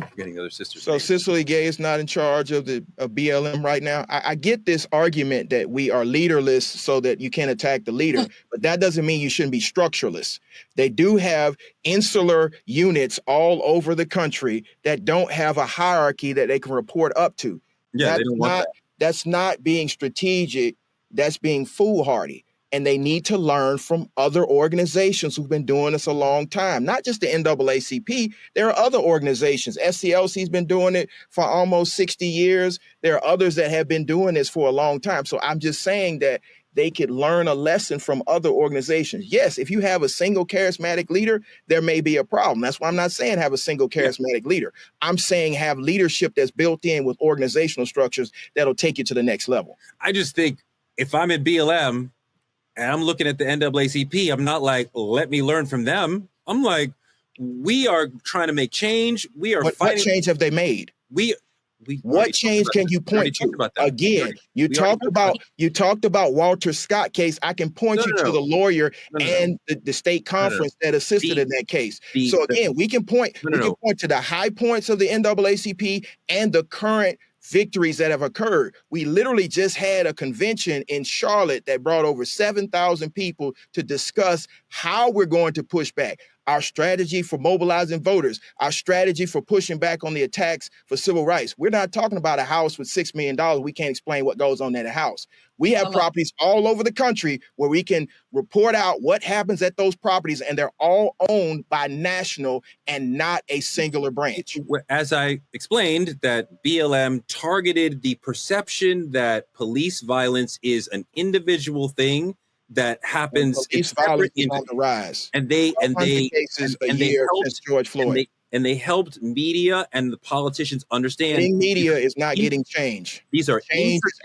forgetting other sisters.
So Cicely Gay is not in charge of BLM right now. I get this argument that we are leaderless so that you can't attack the leader, but that doesn't mean you shouldn't be structureless. They do have insular units all over the country that don't have a hierarchy that they can report up to.
Yeah, they don't want that.
That's not being strategic. That's being foolhardy. And they need to learn from other organizations who've been doing this a long time, not just the NAACP. There are other organizations. SCLC's been doing it for almost 60 years. There are others that have been doing this for a long time. So I'm just saying that they could learn a lesson from other organizations. Yes, if you have a single charismatic leader, there may be a problem. That's why I'm not saying have a single charismatic leader. I'm saying have leadership that's built in with organizational structures that'll take you to the next level.
I just think if I'm at BLM, and I'm looking at the NAACP, I'm not like, let me learn from them. I'm like, we are trying to make change. We are fighting.
What change have they made? What change can you point to? Again, you talked about Walter Scott case. I can point you to the lawyer and the state conference that assisted in that case. So again, we can point to the high points of the NAACP and the current victories that have occurred. We literally just had a convention in Charlotte that brought over 7,000 people to discuss how we're going to push back. Our strategy for mobilizing voters, our strategy for pushing back on the attacks for civil rights. We're not talking about a house with $6 million. We can't explain what goes on in a house. We have properties all over the country where we can report out what happens at those properties, and they're all owned by national and not a singular branch.
As I explained, that BLM targeted the perception that police violence is an individual thing that happens.
Police violence is on the rise.
And they helped media and the politicians understand.
Media is not getting change.
These are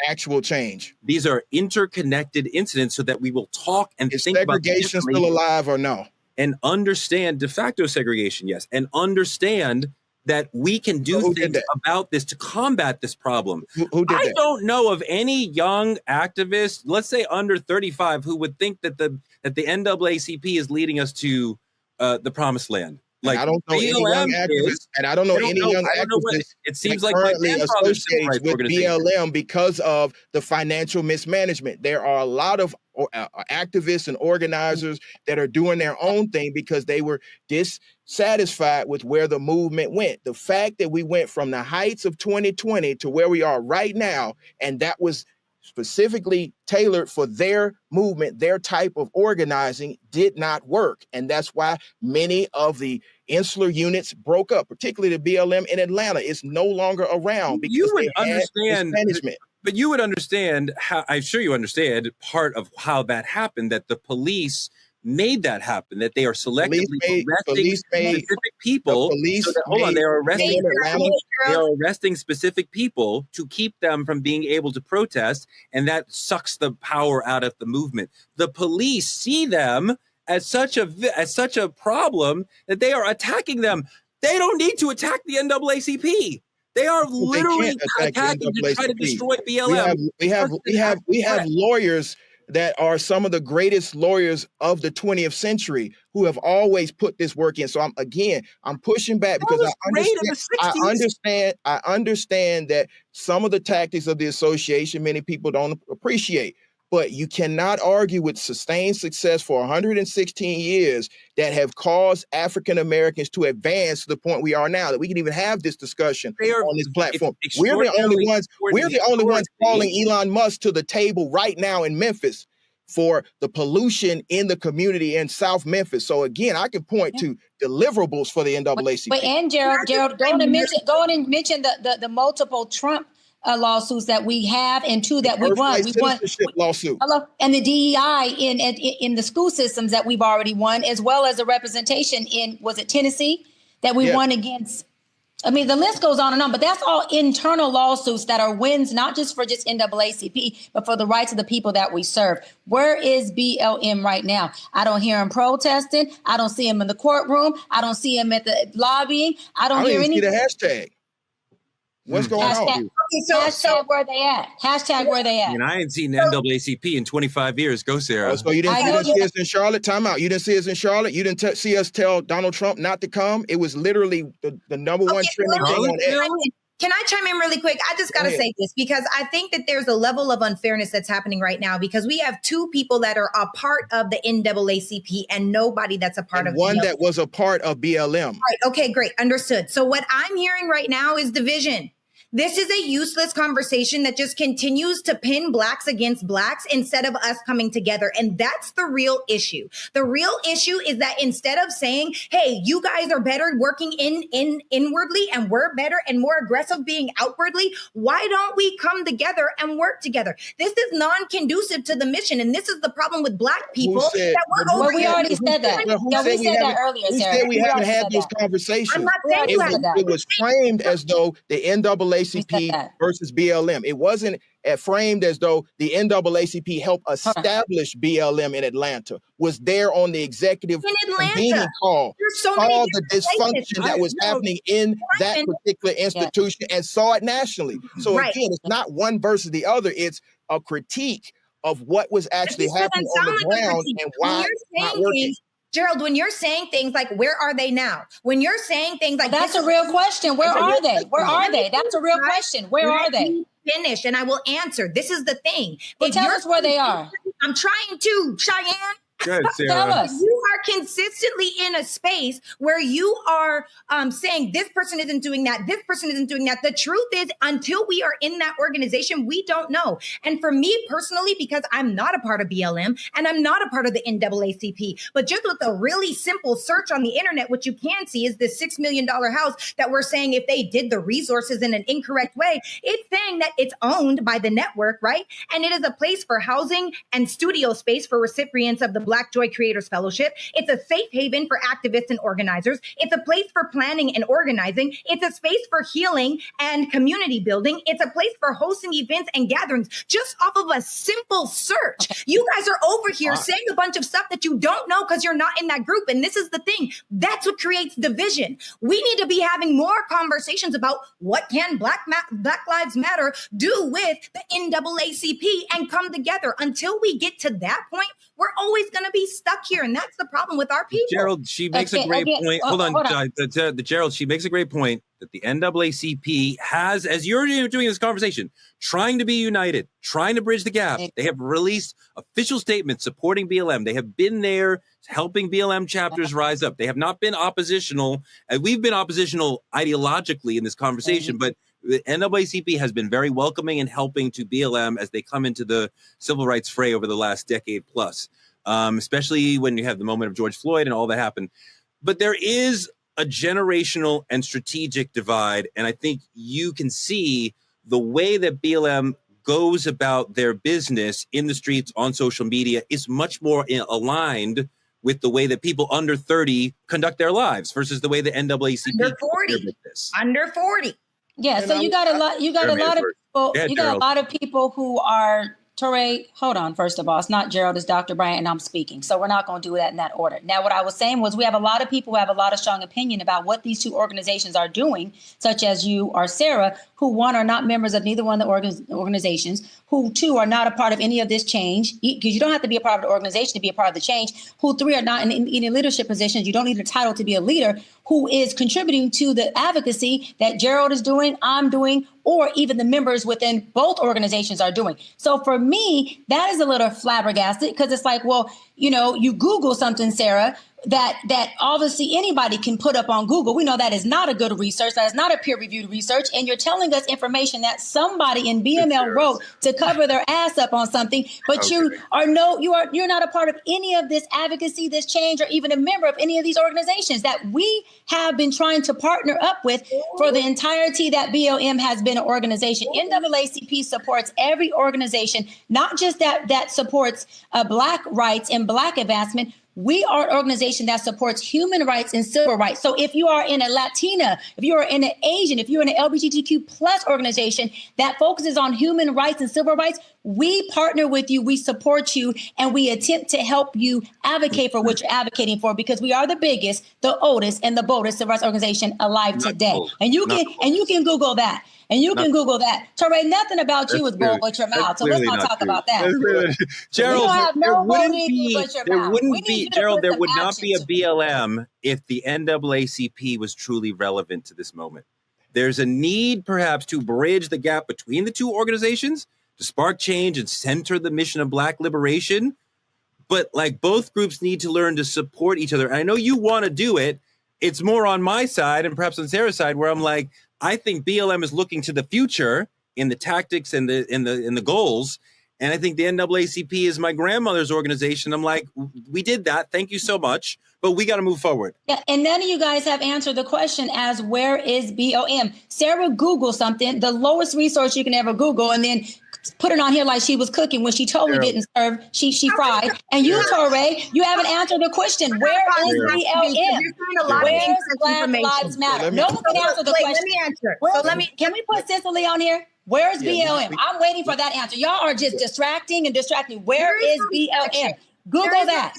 actual change.
These are interconnected incidents, so that we will talk and think about
segregation still alive or no,
and understand de facto segregation. Yes, and understand that we can do things about this to combat this problem.
Who did
I
that?
don't know of any young activist, let's say under 35, who would think that the NAACP is leading us to the promised land. Like,
I don't know any young activists, and I don't know any young activists.
It seems
that
like my
currently
grandfather's civil
associates
rights
with
organization.
BLM because of the financial mismanagement. There are a lot of activists and organizers that are doing their own thing because they were dissatisfied with where the movement went. The fact that we went from the heights of 2020 to where we are right now, and that was specifically tailored for their movement, their type of organizing, did not work. And that's why many of the insular units broke up, particularly the BLM in Atlanta. It's no longer around because
you would
they had
understand
mismanagement.
But you would understand how, I'm sure you understand part of how that happened, that the police made that happen, that they are selectively arresting specific people. They are arresting specific people to keep them from being able to protest, and that sucks the power out of the movement. The police see them as such a problem that they are attacking them. They don't need to attack the NAACP. They are literally attacking to try to destroy BLM.
We have lawyers that are some of the greatest lawyers of the 20th century who have always put this work in. So I'm pushing back because I understand that some of the tactics of the association, many people don't appreciate. But you cannot argue with sustained success for 116 years that have caused African Americans to advance to the point we are now, that we can even have this discussion on this platform. We're the only ones calling Elon Musk to the table right now in Memphis for the pollution in the community in South Memphis. So again, I can point to deliverables for the NAACP.
But Gerald, go on and mention the multiple Trump lawsuits that we have, and two that we won. We won
lawsuit.
And the DEI in the school systems that we've already won, as well as the representation in, was it Tennessee, that we won against? I mean, the list goes on and on, but that's all internal lawsuits that are wins, not just for just NAACP, but for the rights of the people that we serve. Where is BLM right now? I don't hear him protesting. I don't see him in the courtroom. I don't see him at the lobbying. I don't hear anything.
See the hashtag. What's going on?
Hashtag where they at? Hashtag where they at?
And I ain't seen the NAACP in 25 years. Go, Sarah.
So you didn't see us in Charlotte? Time out. You didn't see us in Charlotte? You didn't see us tell Donald Trump not to come? It was literally the number one trending thing on X.
Can I chime in really quick? I just got to say this because I think that there's a level of unfairness that's happening right now because we have two people that are a part of the NAACP and nobody that's a part of
one
BLM.
That was a part of BLM.
Right. Okay, great. Understood. So what I'm hearing right now is division. This is a useless conversation that just continues to pin blacks against blacks instead of us coming together. And that's the real issue. The real issue is that instead of saying, hey, you guys are better working inwardly and we're better and more aggressive being outwardly, why don't we come together and work together? This is non-conducive to the mission. And this is the problem with black people.
We already said that. We said that earlier, Sarah.
Who said we haven't had those conversations?
I'm not saying you haven't.
It was framed as though the NAACP versus BLM. It wasn't framed as though the NAACP helped establish BLM in Atlanta, was there on the executive convening call, saw the dysfunction that was happening in that particular institution and saw it nationally. So again, it's not one versus the other. It's a critique of what was actually happening on the ground and why it's not working.
Gerald, when you're saying things like, where are they now? When you're saying things like,
that's a real question. Where are they? Where are they? That's a real question. Where are they?
Finish, and I will answer. This is the thing.
Well, tell us where they are.
I'm trying to, Cheyenne.
Good, Sarah.
Tell us. You are consistently in a space where you are saying this person isn't doing that, this person isn't doing that. The truth is, until we are in that organization, we don't know. And for me personally, because I'm not a part of BLM and I'm not a part of the NAACP, but just with a really simple search on the internet, what you can see is this $6 million house that we're saying if they did the resources in an incorrect way, it's saying that it's owned by the network, right? And it is a place for housing and studio space for recipients of the Black Joy Creators Fellowship. It's a safe haven for activists and organizers. It's a place for planning and organizing. It's a space for healing and community building. It's a place for hosting events and gatherings just off of a simple search. You guys are over here saying a bunch of stuff that you don't know because you're not in that group. And this is the thing. That's what creates division. We need to be having more conversations about what can Black Lives Matter do with the NAACP and come together. Until we get to that point, we're always going to be stuck here. And that's the problem with our people.
Gerald, she makes a great point. Hold on. Gerald, she makes a great point that the NAACP has, as you're doing this conversation, trying to be united, trying to bridge the gap. They have released official statements supporting BLM. They have been there helping BLM chapters rise up. They have not been oppositional. And we've been oppositional ideologically in this conversation, but the NAACP has been very welcoming and helping to BLM as they come into the civil rights fray over the last decade plus, especially when you have the moment of George Floyd and all that happened. But there is a generational and strategic divide. And I think you can see the way that BLM goes about their business in the streets on social media is much more aligned with the way that people under 30 conduct their lives versus the way the NAACP
under 40.
Yeah, so you got a lot of people who are Touré, hold on, first of all, it's not Gerald, it's Dr. Bryant, and I'm speaking. So we're not going to do that in that order. Now, what I was saying was we have a lot of people who have a lot of strong opinion about what these two organizations are doing, such as you or Sarah, who, one, are not members of neither one of the organizations, who, two, are not a part of any of this change, because you don't have to be a part of the organization to be a part of the change, who, three, are not in any leadership positions. You don't need a title to be a leader, who is contributing to the advocacy that Gerald is doing, I'm doing, or even the members within both organizations are doing. So for me, that is a little flabbergasted, because it's like, well, you know, you Google something, Sarah, that obviously anybody can put up on Google. We know that is not a good research. That is not a peer-reviewed research. And you're telling us information that somebody in BML wrote to cover their ass up on something, but you're not a part of any of this advocacy, this change, or even a member of any of these organizations that we have been trying to partner up with for the entirety that BLM has been an organization. NAACP supports every organization, not just that supports Black rights and Black advancement. We are an organization that supports human rights and civil rights. So if you are in a Latina, if you are in an Asian, if you're in an LGBTQ plus organization that focuses on human rights and civil rights, we partner with you, we support you, and we attempt to help you advocate for what you're advocating for, because we are the biggest, the oldest, and the boldest civil rights organization alive today. And you can Google that. And you can Google that. Touré, nothing about you is bold but your mouth. So let's not talk about that.
Gerald, there wouldn't be Gerald, there would not be a BLM if the NAACP was truly relevant to this moment. There's a need perhaps to bridge the gap between the two organizations, to spark change and center the mission of Black liberation. But like, both groups need to learn to support each other. And I know you want to do it. It's more on my side and perhaps on Sarah's side, where I'm like, I think BLM is looking to the future in the tactics and the goals. And I think the NAACP is my grandmother's organization. I'm like, we did that. Thank you so much. But we got to move forward.
Yeah, and none of you guys have answered the question as where is BLM? Sarah Googled something, the lowest resource you can ever Google, and then put it on here like she was cooking when she totally didn't serve. She fried. And you, Touré, you haven't answered the question. Where is BLM? Where's Black Lives Matter? No one can answer the question. Let me answer. Can we put Cicely on here? Where's BLM? I'm waiting for that answer. Y'all are just distracting. Where is BLM? Google that.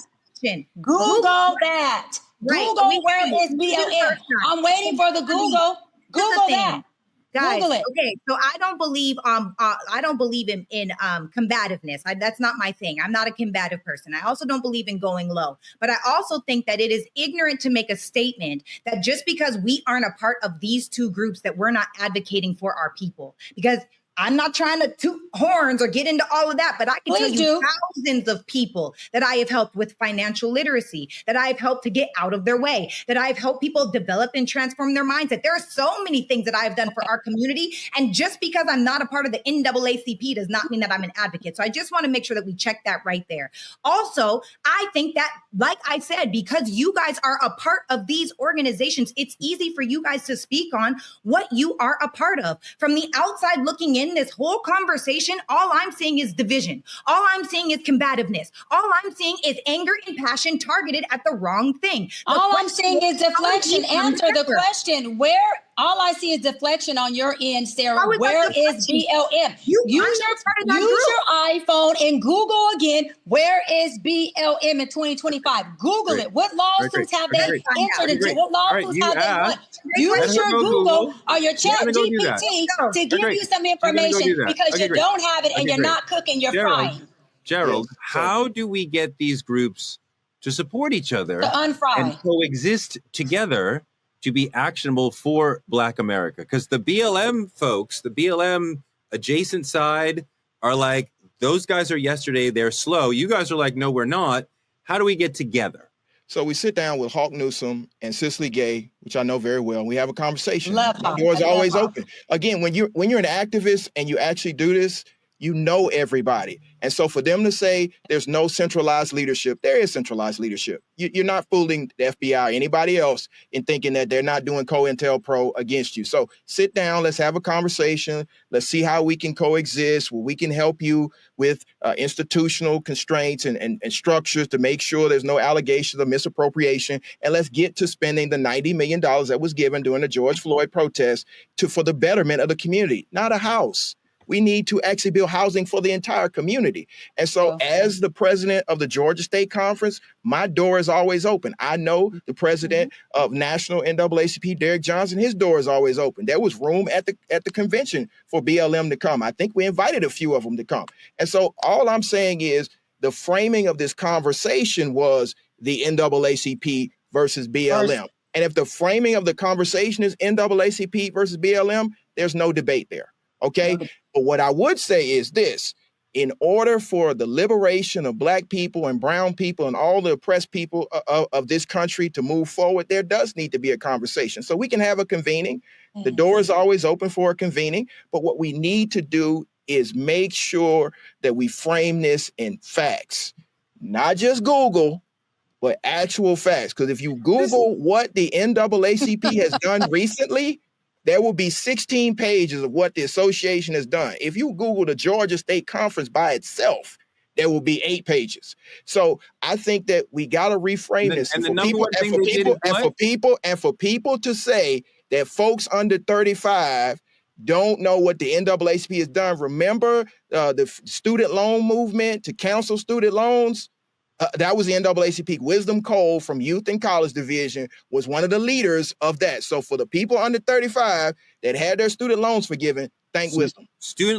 Google that. Google where is BLM. I'm waiting for the Google. Google that.
Guys,
Google it.
Okay, so I don't believe in combativeness. That's not my thing. I'm not a combative person. I also don't believe in going low. But I also think that it is ignorant to make a statement that just because we aren't a part of these two groups that we're not advocating for our people. Because I'm not trying to toot horns or get into all of that, but I can tell you thousands of people that I have helped with financial literacy, that I've helped to get out of their way, that I've helped people develop and transform their mindset. There are so many things that I've done for our community. And just because I'm not a part of the NAACP does not mean that I'm an advocate. So I just want to make sure that we check that right there. Also, I think that, like I said, because you guys are a part of these organizations, it's easy for you guys to speak on what you are a part of. From the outside looking in, in this whole conversation, all I'm seeing is division. All I'm seeing is combativeness. All I'm seeing is anger and passion targeted at the wrong thing.
All I'm seeing is deflection. Answer the question. All I see is deflection on your end, Sarah. Where is BLM? Use your iPhone and Google again. Where is BLM in 2025? Google it. What lawsuits have they entered into? What lawsuits have they won? Use your Google or your chat GPT to give you some information because you don't have it and you're not cooking, you're frying.
Gerald, how do we get these groups to support each other and coexist together to be actionable for Black America? Because the BLM folks, the BLM adjacent side are like, those guys are yesterday, they're slow. You guys are like, no, we're not. How do we get together?
So we sit down with Hawk Newsome and Cicely Gay, which I know very well. And we have a conversation.
Love Hawk.
The door's always open. Again, when you're an activist and you actually do this, you know everybody. And so for them to say there's no centralized leadership, there is centralized leadership. You're not fooling the FBI or anybody else in thinking that they're not doing COINTELPRO against you. So sit down, let's have a conversation. Let's see how we can coexist, where we can help you with institutional constraints and structures to make sure there's no allegations of misappropriation. And let's get to spending the $90 million that was given during the George Floyd protest for the betterment of the community, not a house. We need to actually build housing for the entire community. And so as the president of the Georgia State Conference, my door is always open. I know the president of National NAACP, Derek Johnson, his door is always open. There was room at the convention for BLM to come. I think we invited a few of them to come. And so all I'm saying is the framing of this conversation was the NAACP versus BLM. And if the framing of the conversation is NAACP versus BLM, there's no debate there. Okay. But what I would say is this: in order for the liberation of Black people and brown people and all the oppressed people of this country to move forward, there does need to be a conversation. So we can have a convening. The door is always open for a convening. But what we need to do is make sure that we frame this in facts, not just Google, but actual facts. Because if you Google what the NAACP has done recently, there will be 16 pages of what the association has done. If you Google the Georgia State Conference by itself, there will be 8 pages. So I think that we got to reframe this. And for people to say that folks under 35 don't know what the NAACP has done. Remember the student loan movement to cancel student loans? That was the NAACP. Wisdom Cole from Youth and College Division was one of the leaders of that. So for the people under 35 that had their student loans forgiven, thank Wisdom.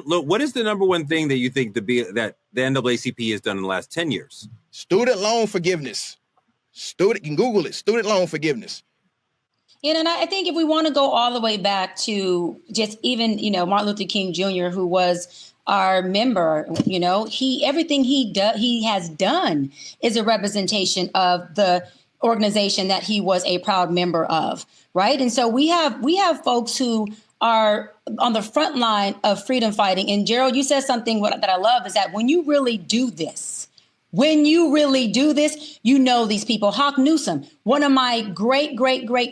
What is the number one thing that you think that the NAACP has done in the last 10 years?
Student loan forgiveness. You can Google it, student loan forgiveness.
And I think if we want to go all the way back to just even, Martin Luther King Jr., who was our member, everything he has done is a representation of the organization that he was a proud member of, right? And so we have folks who are on the front line of freedom fighting. And Gerald, you said something that I love is that when you really do this, you know these people. Hawk Newsome, one of my great,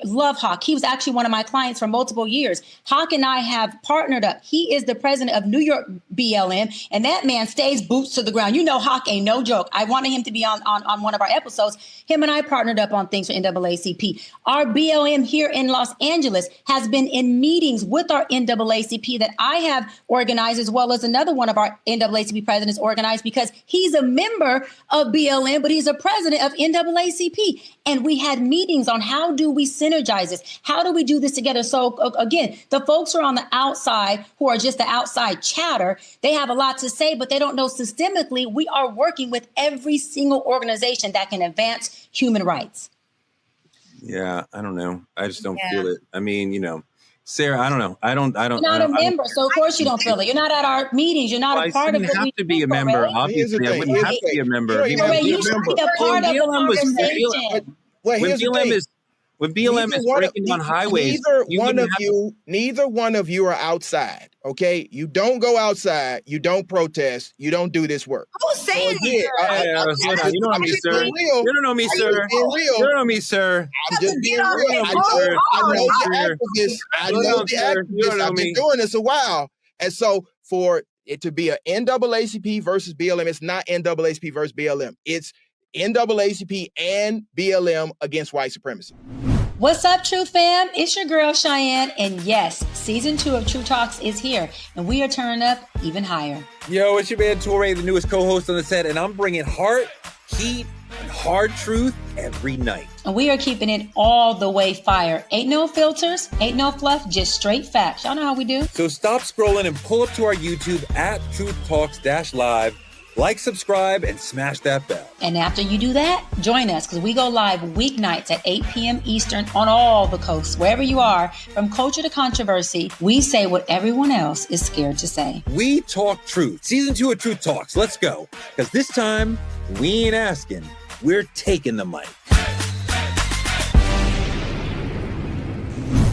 love Hawk. He was actually one of my clients for multiple years. Hawk and I have partnered up. He is the president of New York BLM, and that man stays boots to the ground. Hawk ain't no joke. I wanted him to be on one of our episodes. Him and I partnered up on things for NAACP. Our BLM here in Los Angeles has been in meetings with our NAACP that I have organized, as well as another one of our NAACP presidents organized, because he's a member of BLM, but he's a president of NAACP. And we had meetings on how do we synergize this? How do we do this together? So again, the folks who are on the outside, who are just the outside chatter, they have a lot to say, but they don't know systemically we are working with every single organization that can advance human rights.
Yeah, I don't know. I just don't feel it. I mean, Sarah, I don't know. I don't.
You're not a member, so of course you don't feel it. You're not at our meetings. You're not a part of it.
You have to be a member, obviously. I wouldn't have to be a member.
You should be a part of the conversation.
When BLM is breaking down highways,
neither one of you are outside. Okay, you don't go outside. You don't protest. You don't do this work.
Who's saying
that? You don't know me, sir. You don't know me, sir. You don't know me, sir.
I'm just being real. I know the activists. I've been doing this a while. And so for it to be a NAACP versus BLM. It's not NAACP versus BLM. It's NAACP and BLM against white supremacy.
What's up, Truth fam? It's your girl, Cheyenne. And yes, season 2 of Truth Talks is here, and we are turning up even higher.
Yo, it's your man, Toure, the newest co-host on the set, and I'm bringing heart, heat, and hard truth every night.
And we are keeping it all the way fire. Ain't no filters, ain't no fluff, just straight facts. Y'all know how we do.
So stop scrolling and pull up to our YouTube at TruthTalks-Live. Like, subscribe, and smash that bell.
And after you do that, join us because we go live weeknights at 8 p.m. Eastern on all the coasts. Wherever you are, from culture to controversy, we say what everyone else is scared to say.
We talk truth. Season 2 of Truth Talks. Let's go. Because this time, we ain't asking. We're taking the mic.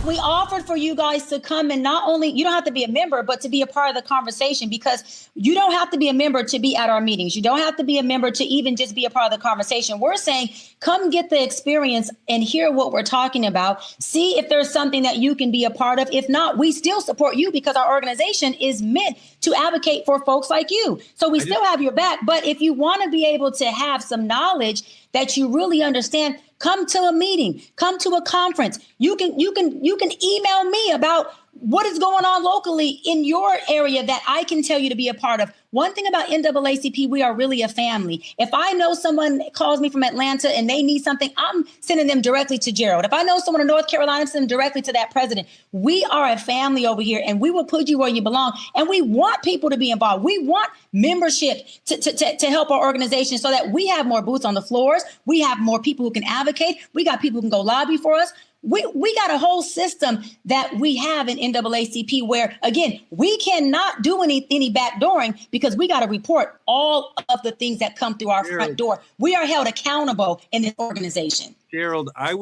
We offered for you guys to come and not only, you don't have to be a member, but to be a part of the conversation, because you don't have to be a member to be at our meetings. You don't have to be a member to even just be a part of the conversation. We're saying, come get the experience and hear what we're talking about. See if there's something that you can be a part of. If not, we still support you because our organization is meant to advocate for folks like you. So we still have your back. But if you want to be able to have some knowledge that you really understand, come to a meeting, come to a conference. You can email me about what is going on locally in your area that I can tell you to be a part of. One thing about NAACP, we are really a family. If I know someone calls me from Atlanta and they need something, I'm sending them directly to Gerald. If I know someone in North Carolina, I'm sending them directly to that president. We are a family over here, and we will put you where you belong. And we want people to be involved. We want membership to help our organization so that we have more boots on the floors. We have more people who can advocate. We got people who can go lobby for us. We got a whole system that we have in NAACP where, again, we cannot do any backdooring because we got to report all of the things that come through our front door. We are held accountable in this organization.
Gerald, I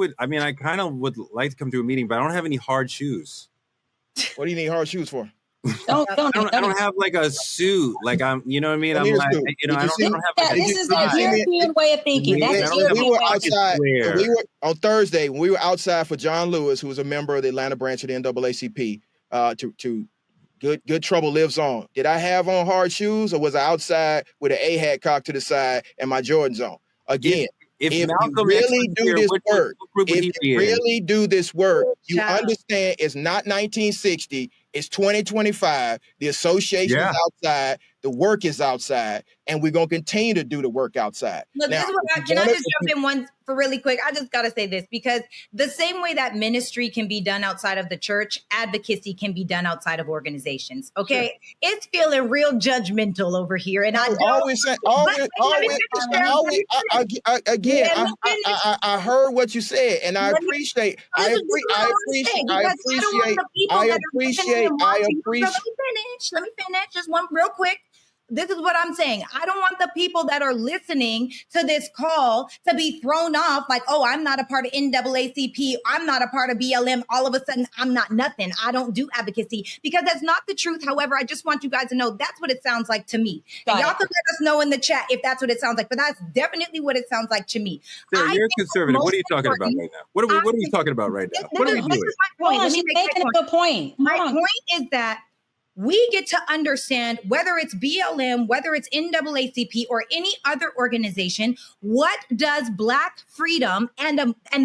kind of would like to come to a meeting, but I don't have any hard shoes.
What do you need hard shoes for?
I
don't have like a suit. Like you know what I mean? I'm like, I don't have.
This is a European way of thinking.
We were outside. On Thursday when we were outside for John Lewis, who was a member of the Atlanta branch of the NAACP. To good trouble lives on. Did I have on hard shoes, or was I outside with an A hat cocked to the side and my Jordans on? Again. If you really do this work, you understand it's not 1960, it's 2025. The association is outside, the work is outside, and we're going to continue to do the work outside.
Look,
now,
can I just jump in one for really quick? I just got to say this, because the same way that ministry can be done outside of the church, advocacy can be done outside of organizations. Okay. Sure. It's feeling real judgmental over here. And I
heard what you said, and I appreciate. Let me
finish just one real quick. This is what I'm saying. I don't want the people that are listening to this call to be thrown off like, oh, I'm not a part of NAACP. I'm not a part of BLM. All of a sudden, I'm not nothing. I don't do advocacy, because that's not the truth. However, I just want you guys to know that's what it sounds like to me. And y'all can let us know in the chat if that's what it sounds like, but that's definitely what it sounds like to me.
Sir, you're conservative. What are you talking about right now? What are you talking about right now? What are we doing?
She's making a good point.
My point is that we get to understand, whether it's BLM, whether it's NAACP, or any other organization, what does Black freedom and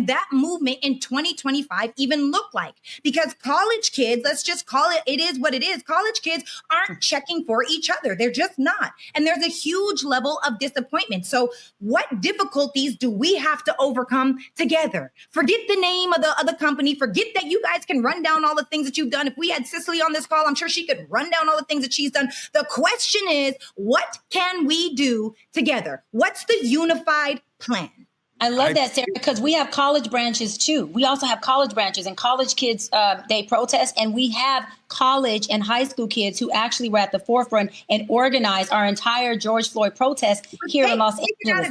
that movement in 2025 even look like? Because college kids, let's just call it, it is what it is. College kids aren't checking for each other. They're just not. And there's a huge level of disappointment. So what difficulties do we have to overcome together? Forget the name of the company. Forget that you guys can run down all the things that you've done. If we had Cicely on this call, I'm sure she could run down all the things that she's done. The question is, what can we do together? What's the unified plan?
I love that, Sarah, because we have college branches too. We also have college branches, and college kids, they protest, and we have college and high school kids who actually were at the forefront and organized our entire George Floyd protest here in Los Angeles.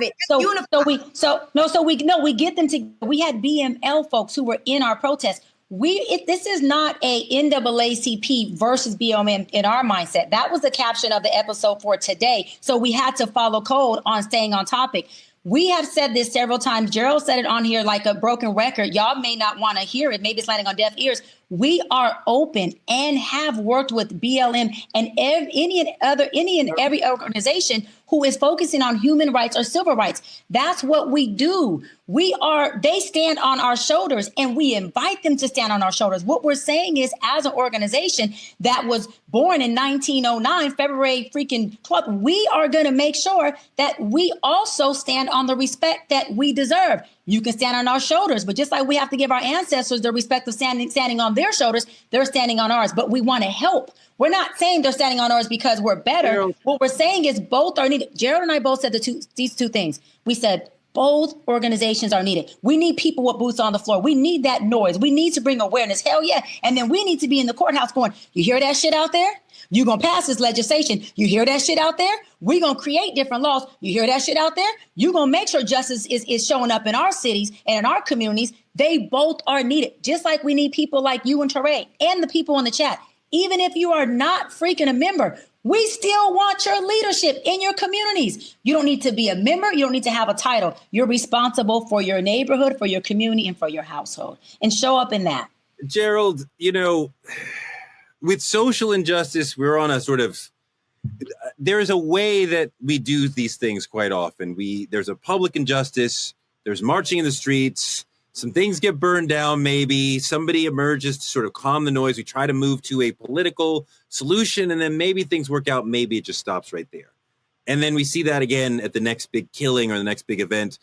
We get them together. We had BML folks who were in our protest. This is not a NAACP versus BLM in our mindset. That was the caption of the episode for today. So we had to follow code on staying on topic. We have said this several times. Gerald said it on here like a broken record. Y'all may not want to hear it. Maybe it's landing on deaf ears. We are open and have worked with BLM and any and every organization who is focusing on human rights or civil rights. That's what we do. They stand on our shoulders and we invite them to stand on our shoulders. What we're saying is, as an organization that was born in 1909, February freaking 12th, we are going to make sure that we also stand on the respect that we deserve. You can stand on our shoulders, but just like we have to give our ancestors the respect of standing on their shoulders, they're standing on ours, but we want to help. We're not saying they're standing on ours because we're better. Gerald. What we're saying is both are needed. Gerald and I both said these two things. We said both organizations are needed. We need people with boots on the floor. We need that noise. We need to bring awareness. Hell yeah. And then we need to be in the courthouse going, you hear that shit out there? You're going to pass this legislation. You hear that shit out there? We're going to create different laws. You hear that shit out there? You're going to make sure justice is showing up in our cities and in our communities. They both are needed, just like we need people like you and Teray and the people in the chat. Even if you are not freaking a member, we still want your leadership in your communities. You don't need to be a member. You don't need to have a title. You're responsible for your neighborhood, for your community, and for your household. And show up in that.
Gerald, with social injustice, we're on a sort of, there is a way that we do these things quite often. There's a public injustice, there's marching in the streets, some things get burned down, maybe somebody emerges to sort of calm the noise. We try to move to a political solution, and then maybe things work out. Maybe it just stops right there. And then we see that again at the next big killing or the next big event.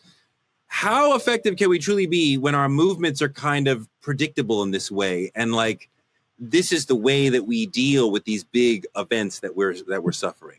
How effective can we truly be when our movements are kind of predictable in this way? And like, this is the way that we deal with these big events that we're suffering.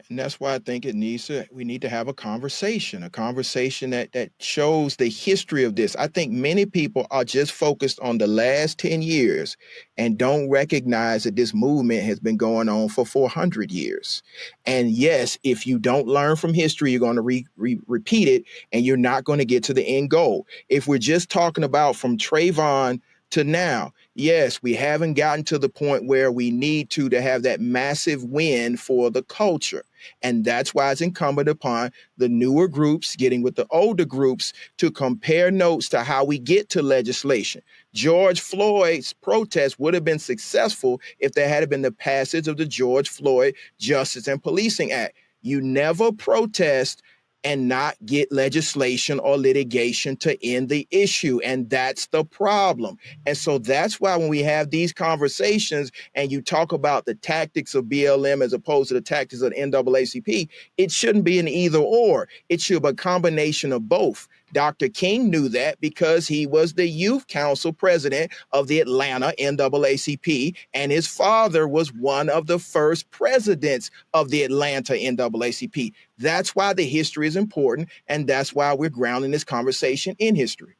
And that's why I think we need to have a conversation that shows the history of this. I think many people are just focused on the last 10 years and don't recognize that this movement has been going on for 400 years. And yes, if you don't learn from history, you're going to repeat it, and you're not going to get to the end goal. If we're just talking about from Trayvon to now, yes, we haven't gotten to the point where we need to have that massive win for the culture. And that's why it's incumbent upon the newer groups getting with the older groups to compare notes to how we get to legislation. George Floyd's protest would have been successful if there had been the passage of the George Floyd Justice and Policing Act. You never protest and not get legislation or litigation to end the issue. And that's the problem. And so that's why when we have these conversations and you talk about the tactics of BLM as opposed to the tactics of the NAACP, it shouldn't be an either or. It should be a combination of both. Dr. King knew that because he was the youth council president of the Atlanta NAACP, and his father was one of the first presidents of the Atlanta NAACP. That's why the history is important, and that's why we're grounding this conversation in history.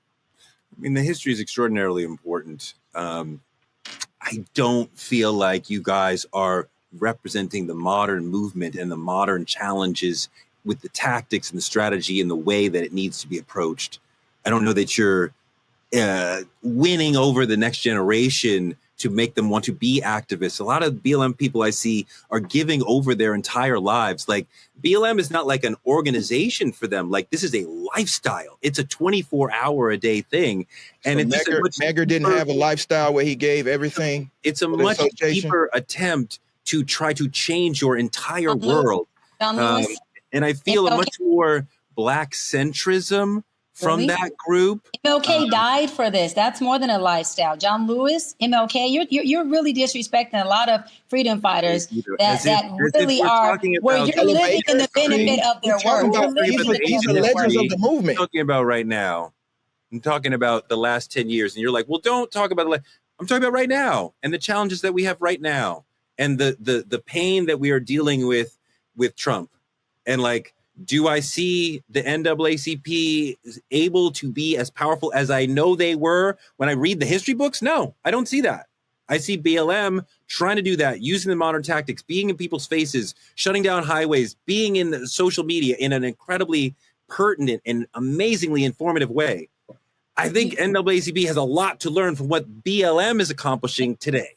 I mean, the history is extraordinarily important. I don't feel like you guys are representing the modern movement and the modern challenges with the tactics and the strategy and the way that it needs to be approached. I don't know that you're winning over the next generation to make them want to be activists. A lot of BLM people I see are giving over their entire lives. Like, BLM is not like an organization for them. Like, this is a lifestyle. It's a 24-hour-a-day thing. And so it's
Megger didn't have a lifestyle where he gave everything.
It's a much deeper attempt to try to change your entire world. And I feel a much more Black centrism from that group.
MLK died for this. That's more than a lifestyle. John Lewis, MLK, you're really disrespecting a lot of freedom fighters that really are where you're living in the benefit of their work.
These are legends of the movement.
I'm talking about right now. I'm talking about the last 10 years. And you're like, well, don't talk about I'm talking about right now and the challenges that we have right now and the pain that we are dealing with Trump. And like, do I see the NAACP able to be as powerful as I know they were when I read the history books? No, I don't see that. I see BLM trying to do that, using the modern tactics, being in people's faces, shutting down highways, being in the social media in an incredibly pertinent and amazingly informative way. I think NAACP has a lot to learn from what BLM is accomplishing today.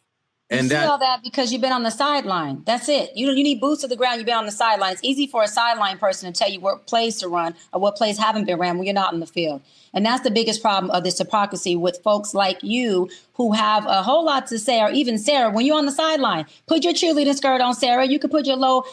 And
you see all that because you've been on the sideline. That's it. You need boots to the ground. You've been on the sideline. It's easy for a sideline person to tell you what plays to run or what plays haven't been ran when you're not in the field. And that's the biggest problem of this hypocrisy with folks like you who have a whole lot to say, or even Sarah, when you're on the sideline, put your cheerleading skirt on, Sarah. You can put your low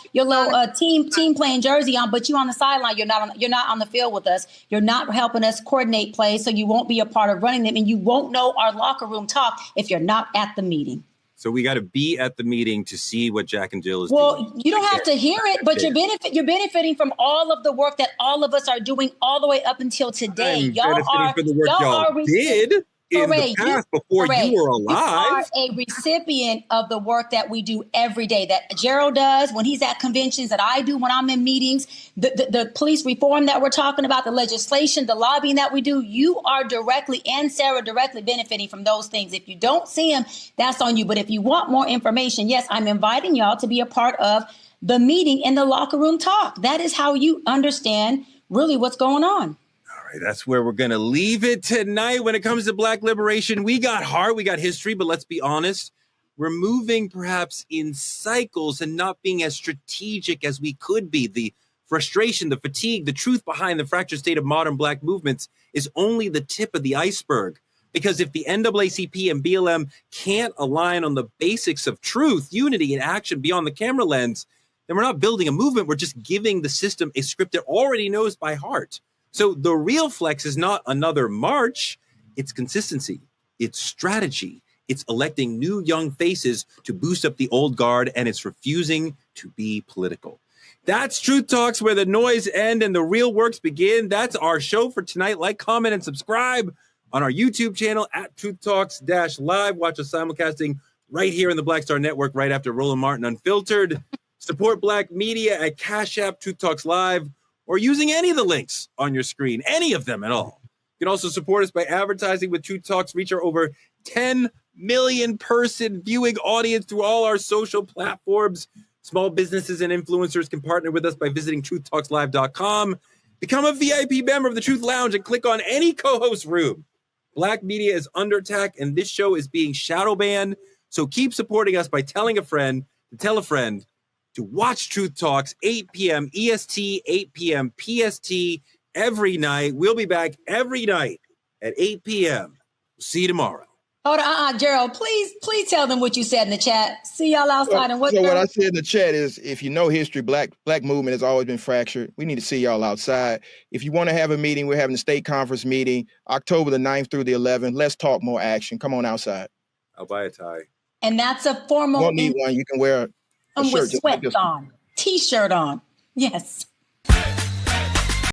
team playing jersey on, but you're on the sideline. You're not on the field with us. You're not helping us coordinate plays, so you won't be a part of running them, and you won't know our locker room talk if you're not at the meeting.
So we got to be at the meeting to see what Jack and Jill is doing.
Well, you don't have to hear it, but you're benefiting from all of the work that all of us are doing all the way up until today.
Y'all are for the work y'all did in the past before you were alive.
You are a recipient of the work that we do every day, that Gerald does when he's at conventions, that I do when I'm in meetings, the police reform that we're talking about, the legislation, the lobbying that we do. You are directly, and Sarah directly, benefiting from those things. If you don't see them, that's on you. But if you want more information, yes, I'm inviting y'all to be a part of the meeting and the locker room talk. That is how you understand really what's going on.
All right, that's where we're going to leave it tonight. When it comes to Black liberation, we got heart, we got history, but let's be honest, we're moving perhaps in cycles and not being as strategic as we could be. The frustration, the fatigue, the truth behind the fractured state of modern Black movements is only the tip of the iceberg. Because if the NAACP and BLM can't align on the basics of truth, unity, and action beyond the camera lens, then we're not building a movement. We're just giving the system a script it already knows by heart. So the real flex is not another march. It's consistency. It's strategy. It's electing new young faces to boost up the old guard, and it's refusing to be political. That's Truth Talks, where the noise ends and the real works begin. That's our show for tonight. Like, comment, and subscribe on our YouTube channel at TruthTalks-Live. Watch us simulcasting right here in the Black Star Network right after Roland Martin Unfiltered. Support Black media at CashApp, Truth Talks Live, or using any of the links on your screen, any of them at all. You can also support us by advertising with Truth Talks, reach our over 10 million person viewing audience through all our social platforms. Small businesses and influencers can partner with us by visiting TruthTalksLive.com. Become a VIP member of the Truth Lounge and click on any co-host room. Black media is under attack, and this show is being shadow banned. So keep supporting us by telling a friend to tell a friend to watch Truth Talks, 8 p.m. EST, 8 p.m. PST every night. We'll be back every night at 8 p.m. We'll see you tomorrow.
Hold on, Gerald, please tell them what you said in the chat. See y'all outside. And what
I said in the chat is, if you know history, black movement has always been fractured. We need to see y'all outside. If you want to have a meeting, we're having a state conference meeting, October the 9th through the 11th. Let's talk more action. Come on outside.
I'll buy a tie.
And that's a formal.
You won't need one. You can wear a shirt
with sweats on, t-shirt on. Yes.